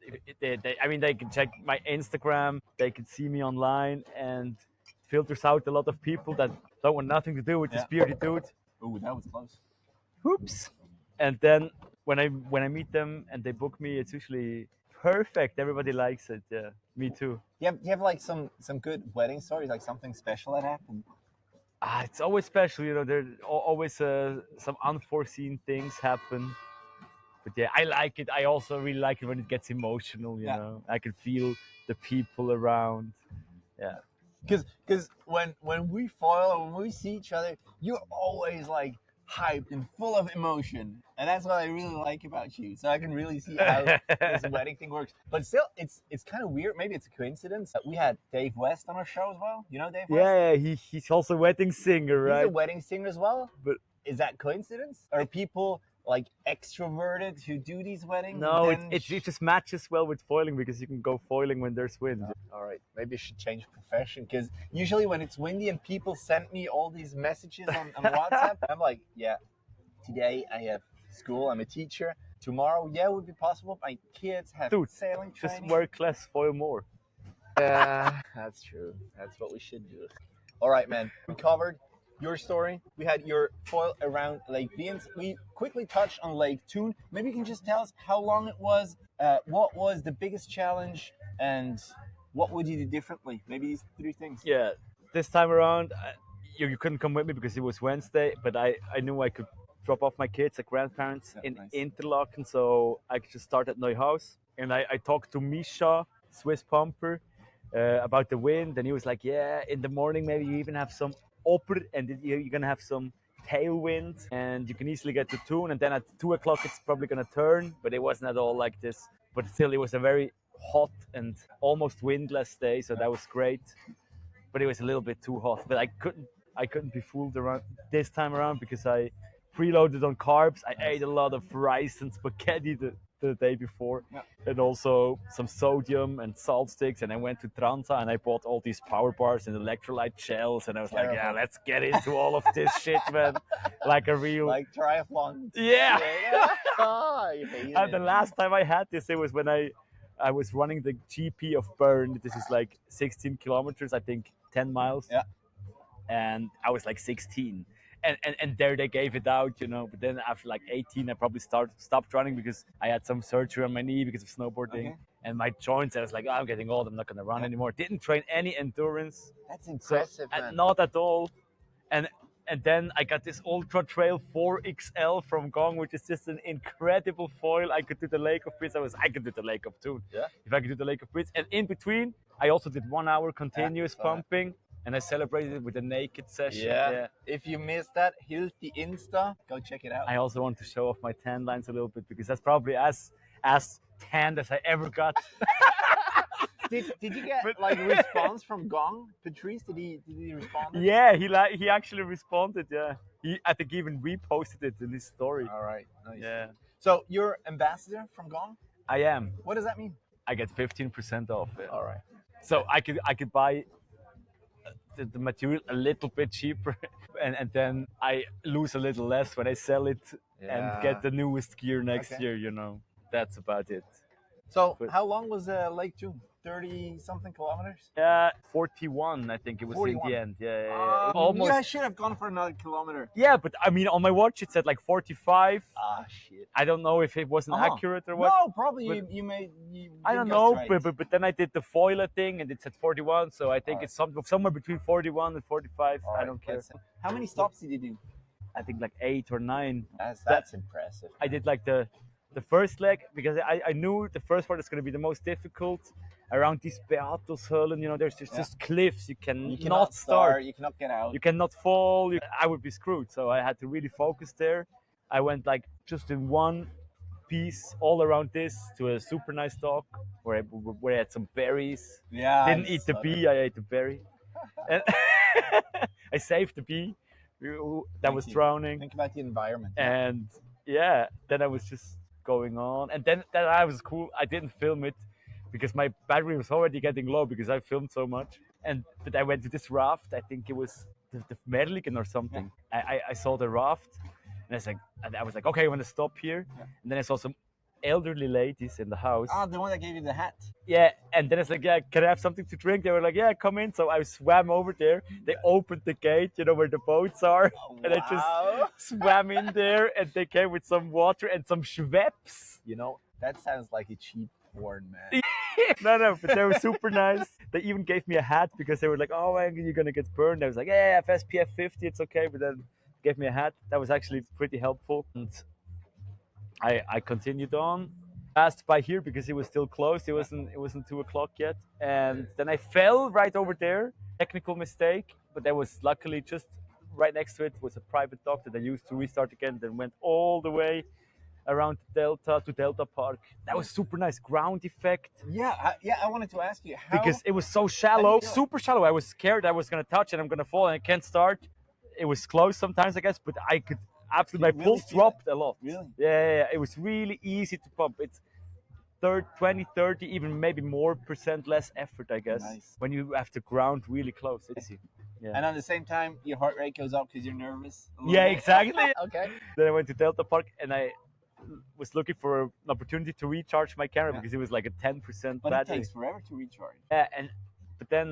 if they, I mean, they can check my Instagram, they can see me online, and filters out a lot of people that don't want nothing to do with this Yeah. beardy dude. oh, that was close. Oops. And then when I meet them and they book me, it's usually perfect. Everybody likes it. Yeah, me too. You have like some good wedding stories, like something special that happened. It's always special, There always some unforeseen things happen. But yeah, I like it. I also really like it when it gets emotional. You Yeah. know, I can feel the people around. Yeah. Because when we foil and when we see each other, you're always like hyped and full of emotion, and that's what I really like about you. So I can really see how this wedding thing works. But still, it's kind of weird. Maybe it's a coincidence. We had Dave West on our show as well. You know Dave West? Yeah, he's also a wedding singer, He's right? a wedding singer as well. But is that coincidence? Are people like extroverted who do these weddings? no, and it just matches well with foiling because you can go foiling when there's wind. all right, maybe I should change profession because usually when it's windy and people send me all these messages on WhatsApp, I'm like, yeah, today I have school, I'm a teacher. Tomorrow, yeah, it would be possible. My kids have Dude, sailing Just training. work less, foil more. Yeah, that's true. That's what we should do. All right, man. We covered your story. We had your foil around Lake Brienz. We quickly touched on Lake Thun. Maybe you can just tell us how long it was, what was the biggest challenge, and what would you do differently? Maybe these 3 things. Yeah, this time around, you couldn't come with me because it was Wednesday, but I knew I could drop off my kids at grandparents Yeah, in nice. Interlaken, so I could just start at Neuhaus. And I talked to Misha, Swiss pumper, about the wind, and he was like, yeah, in the morning maybe you even have some Oper, and you're going to have some tailwind, and you can easily get to Thun, and then at 2 o'clock it's probably going to turn, but it wasn't at all like this. But still, it was a very hot and almost windless day, so that was great. But it was a little bit too hot. But I couldn't be fooled around this time around because I preloaded on carbs. I ate a lot of rice and spaghetti the day before, Yeah. and also some sodium and salt sticks. And I went to Transa and I bought all these power bars and electrolyte gels. And I was like, yeah, Terrible. let's get into all of this shit, man. Like a real. Like triathlon. Yeah. You hated And the it. last time I had this, it was when I was running the GP of Bern. This is like 16 kilometers, I think 10 miles. Yeah. And I was like 16. And there they gave it out, But then after like 18, I probably stopped running because I had some surgery on my knee because of snowboarding. Okay. And my joints, I was like, I'm getting old. I'm not going to run anymore. Didn't train any endurance. That's So, impressive, man. not at all. And then I got this Ultra Trail 4XL from Gong, which is just an incredible foil. I could do the Lake of Brienz. I could do the Lake of Thun. Yeah. If I could do the Lake of Brienz. And in between, I also did 1 hour continuous saw that. pumping. And I celebrated it with a naked session. Yeah. If you missed that, Hilti Insta, go check it out. I also want to show off my tan lines a little bit because that's probably as tanned as I ever got. Did you get like response from Gong? Patrice, did he respond? Yeah, he actually responded. Yeah, I think he even reposted it in his story. All right. Nice. Yeah, So you're ambassador from Gong? I am. What does that mean? I get 15% off. Yeah. All right. So I could buy the material a little bit cheaper, and then I lose a little less when I sell it and get the newest gear next Okay. year. That's about it. So But- how long was Lake Thun? 30 something kilometers? 41, I think it was 41. in the end. Yeah. You guys should have gone for another kilometer. Yeah, but I mean, on my watch it said like 45. Ah, shit. I don't know if it wasn't Uh-huh. accurate or what. No, probably But- you I don't did know, guess right. but then I did the foiler thing and it said 41, so I think Alright. it's somewhere between 41 and 45. All I right, don't care. How many stops did you do? I think like 8 or 9. That's impressive. I did like the first leg because I knew the first part is going to be the most difficult. Around these Beatushöhlen, there's just cliffs. You You cannot cannot start. You cannot get out. You cannot fall. I would be screwed. So I had to really focus there. I went like just in one peace all around this to a super nice dock where I had some berries. Yeah. Didn't eat the bee, I ate the berry. And I saved the bee that was drowning. Think about the environment. And yeah, then I was just going on. And then I was cool. I didn't film it because my battery was already getting low because I filmed so much. But I went to this raft. I think it was the Merligen or something. I saw the raft, and I was like, okay, I want to stop here. And then I saw some elderly ladies in the house. Ah, the one that gave you the hat. Yeah, and then I was like, yeah, can I have something to drink? They were like, yeah, come in. So I swam over there. They opened the gate, where the boats are. Oh, and I just swam in there, and they came with some water and some Schweppes. That sounds like a cheap porn, man. No, but they were super nice. They even gave me a hat because they were like, oh, you're going to get burned. I was like, yeah, I have SPF 50, it's okay. But then gave me a hat. That was actually pretty helpful. And I continued on. Passed by here because it was still closed. It wasn't 2 o'clock yet. And then I fell right over there. Technical mistake, but that was luckily just right next to it was a private dock that I used to restart again. Then went all the way around Delta to Delta Park. That was super nice. Ground effect. Yeah, I wanted to ask you how. Because it was so shallow, super shallow. I was scared I was going to touch and I'm going to fall and I can't start. It was close sometimes, I guess, but I could absolutely, my pulse dropped a lot. Really? Yeah. It was really easy to pump. It's 20, 30, even maybe more % less effort, I guess. Nice. When you have the ground really close. It's easy. Yeah. And at the same time, your heart rate goes up because you're nervous. Yeah, exactly. Okay. Then I went to Delta Park and I was looking for an opportunity to recharge my camera because it was like a 10% But battery. it takes forever to recharge. Yeah, but then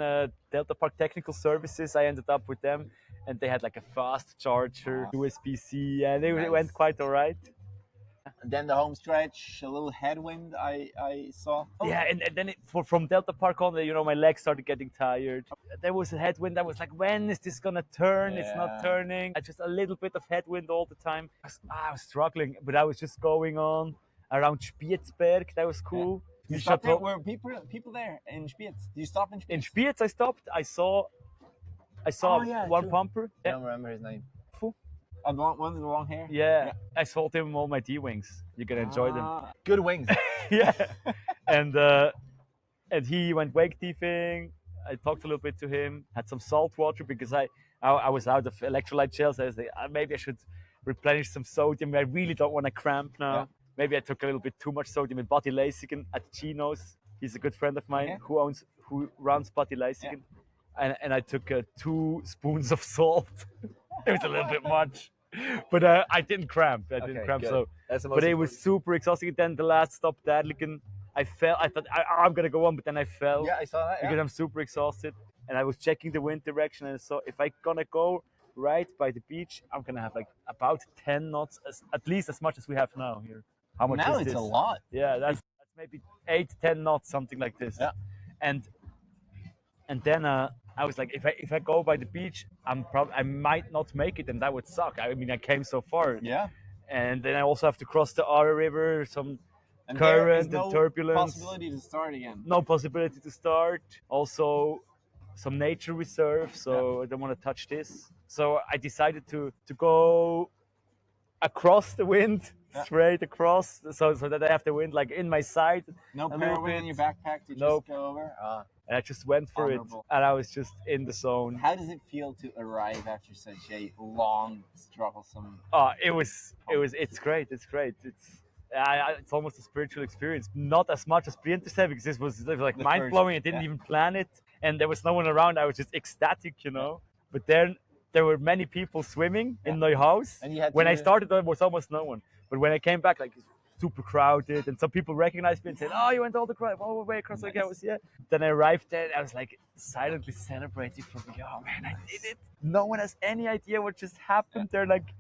Delta Park Technical Services, I ended up with them, and they had like a fast charger, USB-C, and it went quite all right. And then the home stretch, a little headwind I saw. Yeah, and then from Delta Park on, my legs started getting tired. There was a headwind. I was like, when is this gonna turn? It's not turning. Just a little bit of headwind all the time. I was struggling, but I was just going on around Spitzberg. That was cool. Yeah. You stopped there? Were people there in Spiez? Did you stop in Spiez? In Spiez, I stopped. I saw one pumper. I don't remember his name. One with the long hair? Yeah. I sold him all my D-wings. You can enjoy them. Good wings. Yeah. And he went wake thieving. I talked a little bit to him, had some salt water because I was out of electrolyte gels. I was like, maybe I should replenish some sodium. I really don't want to cramp now. Yeah. Maybe I took a little bit too much sodium. And Buddy Laysigan at Chino's, he's a good friend of mine who runs Buddy Laysigan. Yeah. And I took 2 spoons of salt. It was a little bit much, but I didn't cramp. Good. So, That's the most but it was super exhausting. Then the last stop, Derligen, I fell. I thought I'm gonna go on, but then I fell. Yeah, I saw that. Because I'm super exhausted, and I was checking the wind direction, and so if I'm gonna go right by the beach, I'm gonna have like about 10 knots, at least as much as we have now here. How much now is this? It's a lot. Yeah, that's maybe 8-10 knots, something like this. Yeah. And then I was like, if I go by the beach, I might not make it, and that would suck. I mean, I came so far. Yeah. And then I also have to cross the Aare River, some and current and turbulence. Possibility to start again. No possibility to start. Also, some nature reserve, so I don't want to touch this. So I decided to go across the wind, straight across, so that I have the wind like in my side. No parallel in your backpack to just go over. And I just went for it, and I was just in the zone. How does it feel to arrive after such a long, troublesome? It's great. It's almost a spiritual experience. Not as much as Brienz said, because this was like mind blowing. I didn't even plan it, and there was no one around. I was just ecstatic, But then there were many people swimming in Neuhaus. And when I started, there was almost no one. But when I came back, like super crowded, and some people recognized me and said, "Oh, you went all the way across the house." Yeah. Then I arrived there, and I was like silently celebrating for me. Oh man, I did it! No one has any idea what just happened. They're like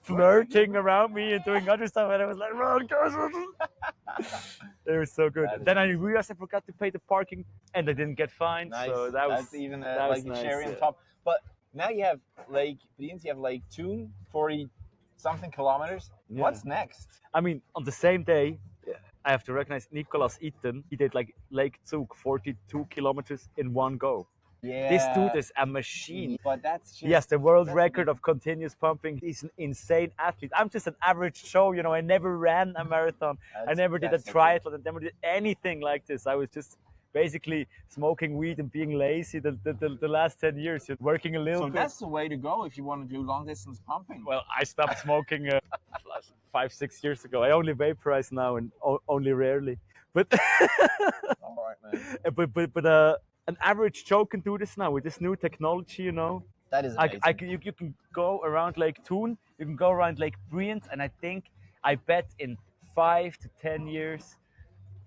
flirting around me and doing other stuff, and I was like, it was so good. Then I realized I forgot to pay the parking, and I didn't get fined. Nice. So that's even like a cherry on top. But now you have Lake Brienz, you have Lake Thun, 40-something kilometers. Yeah. What's next? I mean, on the same day, I have to recognize Nicolas Itten. He did like Lake Zug, 42 kilometers in one go. Yeah. This dude is a machine. But that's just. He has the world that's record the- of continuous pumping. He's an insane athlete. I'm just an average Joe, you know. I never ran a marathon. I never did a that's so cool. triathlon. I never did anything like this. I was just basically smoking weed and being lazy the last 10 years, working a little So bit. that's the way to go if you want to do long distance pumping. Well, I stopped smoking 5-6 years ago. I only vaporize now and only rarely. But All right, man. but an average Joe can do this now with this new technology, you know. That is amazing. You can go around Lake Thun, you can go around Lake Brienz, and I bet in 5 to 10 years,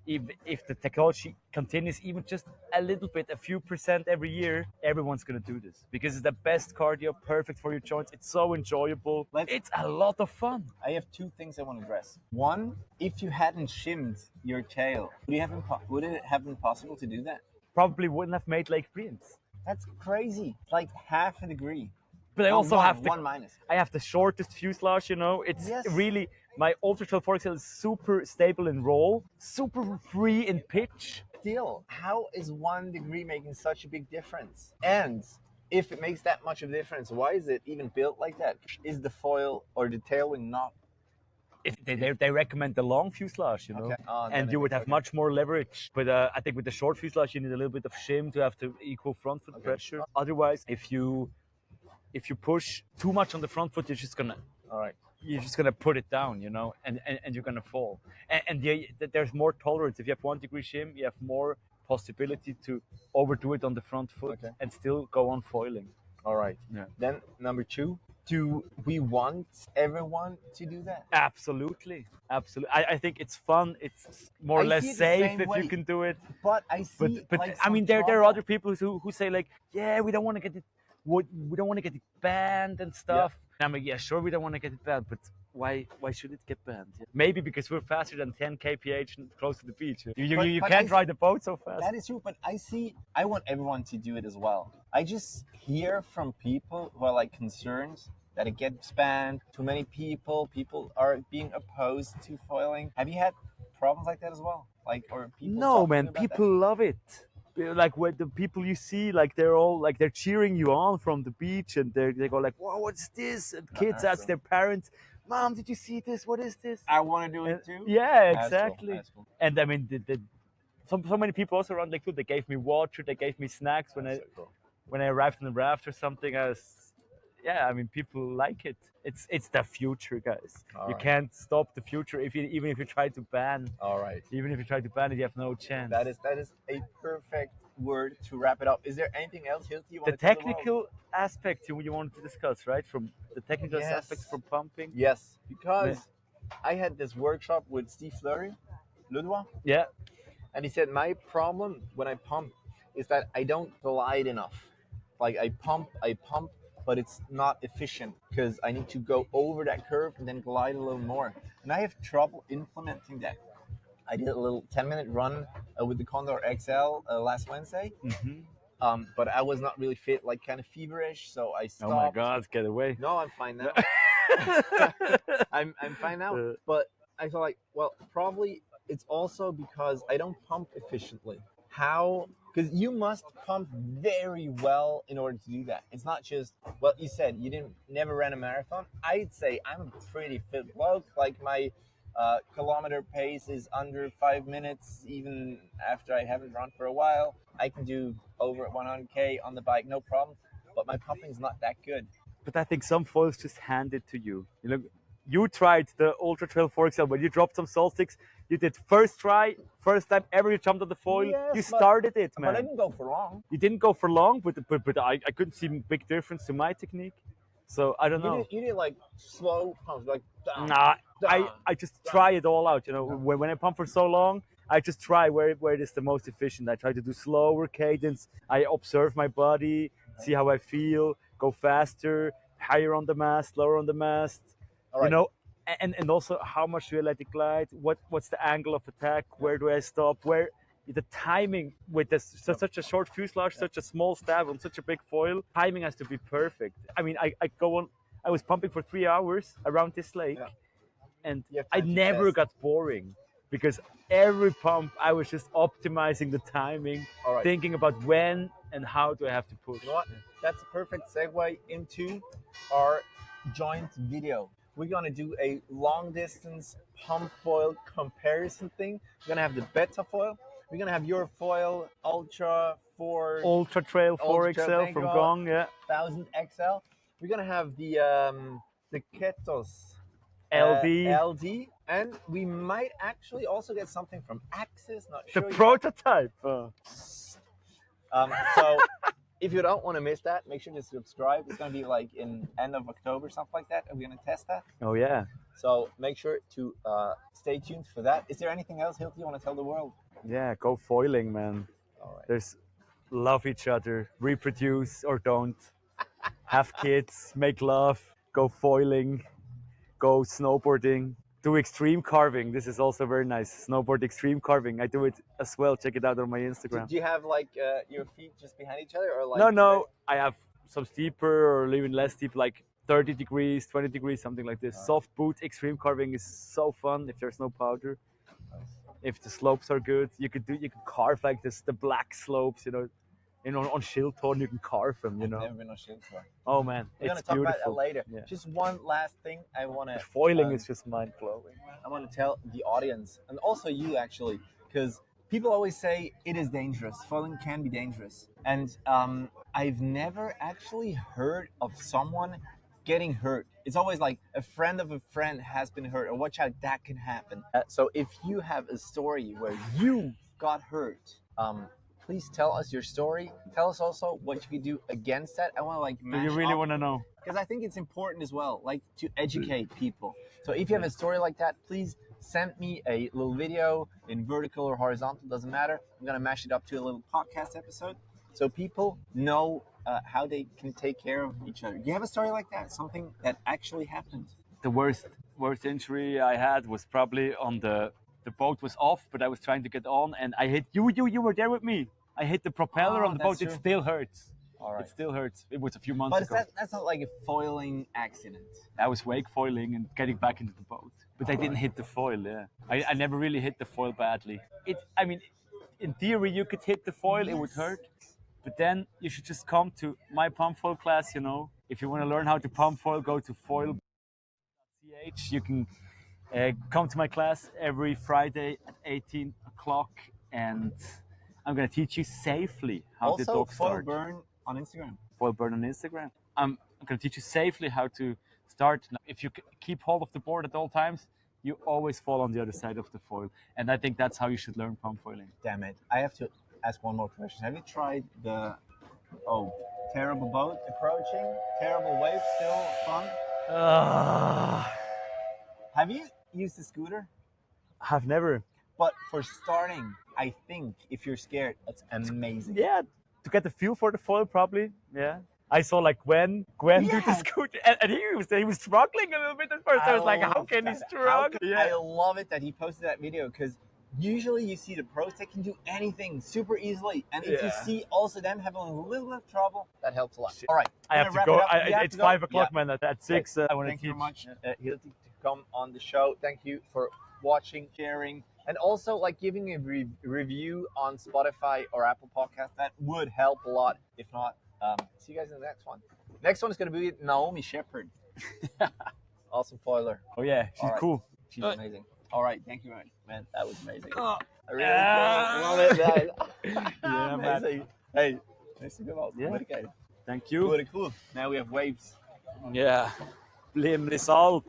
if the technology continues even just a little bit, a few percent every year, everyone's gonna do this because it's the best cardio, perfect for your joints. It's so enjoyable. It's a lot of fun. I have two things I want to address. One, if you hadn't shimmed your tail, would it have been possible to do that? Probably wouldn't have made Lake Brienz. That's crazy. It's like half a degree. But I also have one minus. I have the shortest fuselage, you know. It's Yes. really my ultra trail forex is super stable in roll, super free in pitch. Still, how is 1 degree making such a big difference? And if it makes that much of a difference, why is it even built like that? Is the foil or the tailwing not? They recommend the long fuselage, you know, Okay. Oh, then and it you would makes- have much more leverage. But I think with the short fuselage, you need a little bit of shim to have the equal front foot pressure. Otherwise, if you push too much on the front foot, All right. you're just gonna put it down, you know, and you're gonna fall. And there's more tolerance. If you have 1 degree shim, you have more possibility to overdo it on the front foot and still go on foiling. All right. Yeah. Then number 2, do we want everyone to do that? Absolutely. I think it's fun. It's more or I less see it the safe same if way. you can do it. But I see. But like, I mean, some there are trauma. other people who say like, yeah, we don't want to get it. We don't want to get it banned and stuff. And I'm like, yeah, sure, we don't want to get it banned, but why should it get banned? Maybe because we're faster than 10 kph and close to the beach. You But can't I ride the boat so fast. That is true, but I want everyone to do it as well. I just hear from people who are like concerned that it gets banned. Too many people are being opposed to foiling. Have you had problems like that as well? Like, or people? No, talking man, about people love it. Like when the people you see, like they're cheering you on from the beach, and they go like, "Wow, what's this?" And kids ask their parents, "Mom, did you see this? What is this?" that? I want to do it too. Yeah, That's cool, exactly. that's cool. And I mean, so many people also around Lake Thun. They gave me water, they gave me snacks when That's so cool. I arrived on the raft or something. I mean, people like it. It's the future, guys. All You right. can't stop the future even if you try to ban. All right. Even if you try to ban it, you have no chance. That is a perfect word to wrap it up. Is there anything else, Hilti, you want The to tell the world? technical aspect you wanted to discuss, right? From the technical Yes. aspects from pumping. Yes, because I had this workshop with Steve Fleury, Ledois, Yeah. and he said my problem when I pump is that I don't glide enough. Like I pump, but it's not efficient because I need to go over that curve and then glide a little more. And I have trouble implementing that. I did a little 10-minute run with the Condor XL last Wednesday, but I was not really fit, like kind of feverish, so I stopped. Oh my God, get away. No, I'm fine now. I'm fine now. But I thought like, well, probably it's also because I don't pump efficiently. How? Because you must pump very well in order to do that. It's not just, well, you said you never ran a marathon. I'd say I'm a pretty fit bloke. Like my kilometer pace is under 5 minutes, even after I haven't run for a while. I can do over 100K on the bike, no problem. But my pumping is not that good. But I think some foils just hand it to you. You know, you tried the Ultra Trail 4XL, but you dropped some salt sticks. You did first try, first time ever you jumped on the foil. Yes, you but- started it, man. But I didn't go for long. You didn't go for long, but I couldn't see big difference to my technique. So I don't know. You did like slow pumps, like down, Nah, down. I just try it all out. You know, when I pump for so long, I just try where it is the most efficient. I try to do slower cadence. I observe my body, see how I feel, go faster, higher on the mast, lower on the mast. All You right. know, and also how much do I let it glide? What's the angle of attack? Where do I stop? Where the timing with such a short fuselage, such a small stab on such a big foil, timing has to be perfect. I mean, I was pumping for 3 hours around this lake, Yeah. and You have I time to never test. got boring. because every pump I was just optimizing the timing, All right. thinking about when and how do I have to push. You know what? That's a perfect segue into our joint video. We're gonna do a long distance pump foil comparison thing. We're gonna have the beta foil. We're gonna have your foil Ultra 4 Ultra Trail 4 Ultra Trail, XL thank from you all. Gong, yeah. 1000 XL. We're gonna have the Ketos LD, LD, and we might actually also get something from Axis. Not the sure yet. prototype. So if you don't want to miss that, make sure to subscribe. It's going to be like in end of October, something like that. And we're going to test that. Oh yeah. So make sure to stay tuned for that. Is there anything else, Hilti, you want to tell the world? Yeah, go foiling, man. All right. There's love each other, reproduce or don't, have kids, make love, go foiling, go snowboarding, do extreme carving. This is also very nice. Snowboard extreme carving. I do it as well. Check it out on my Instagram. Do you have like your feet just behind each other, or like? No. I have some steeper or even less steep, like 30 degrees, 20 degrees, something like this. Soft boot extreme carving is so fun if there's no powder. If the slopes are good, you could carve like this, the black slopes, on Shilton you can carve them, I've never been on Shoutout. Oh man, We're it's gonna talk beautiful. about that later. Yeah. Just one last thing I want to. The foiling is just mind blowing. I want to tell the audience and also you actually, because people always say it is dangerous. Foiling can be dangerous, and I've never actually heard of someone getting hurt. It's always like a friend of a friend has been hurt, or watch out, that can happen. So if you have a story where you got hurt, please tell us your story. Tell us also what you could do against that. I want to like. Do you really want to know? Because I think it's important as well, like to educate people. So if you have a story like that, please send me a little video in vertical or horizontal, doesn't matter. I'm gonna mash it up to a little podcast episode so people know how they can take care of each other. Do you have a story like that? Something that actually happened? The worst injury I had was probably on the boat was off, but I was trying to get on and I hit you were there with me. I hit the propeller on the boat. True. It still hurts. All right. It still hurts. It was a few months ago. But that's not like a foiling accident. I was wake foiling and getting back into the boat, but I didn't hit the foil. Yeah, I never really hit the foil badly. In theory, you could hit the foil, it would hurt, but then you should just come to my pump foil class. If you want to learn how to pump foil, go to foil.ch. You can come to my class every Friday at 18 o'clock, and I'm gonna teach you safely how to dog start. Also, Foil Burn on Instagram. Foil Burn on Instagram. I'm going to teach you safely how to start. If you keep hold of the board at all times, you always fall on the other side of the foil. And I think that's how you should learn pump foiling. Damn it. I have to ask one more question. Have you tried the terrible boat approaching? Terrible wave, still fun? Have you used the scooter? I've never. But for starting, I think if you're scared, it's amazing. Yeah, to get the feel for the foil, probably. Yeah. I saw like Gwen do the scooter, and he was struggling a little bit at first. I was like, how can he struggle? I love it that he posted that video because usually you see the pros that can do anything super easily, and if you see also them having a little bit of trouble, that helps a lot. All right, I have to go. It's 5 o'clock, man. At 6, I want to teach. Thank you very much, Hilti, to come on the show. Thank you for watching, sharing, and also like giving a review on Spotify or Apple Podcast. That would help a lot. If not, see you guys in the next one. Next one is going to be Naomi Shepherd. Awesome foiler. Oh yeah, she's cool. She's amazing. All right, thank you, man. That was amazing. I really love it, man. Yeah, amazing. Hey, nice to go out. Yeah. Okay. Thank you. Very cool. Now we have waves. Yeah. Blame this all.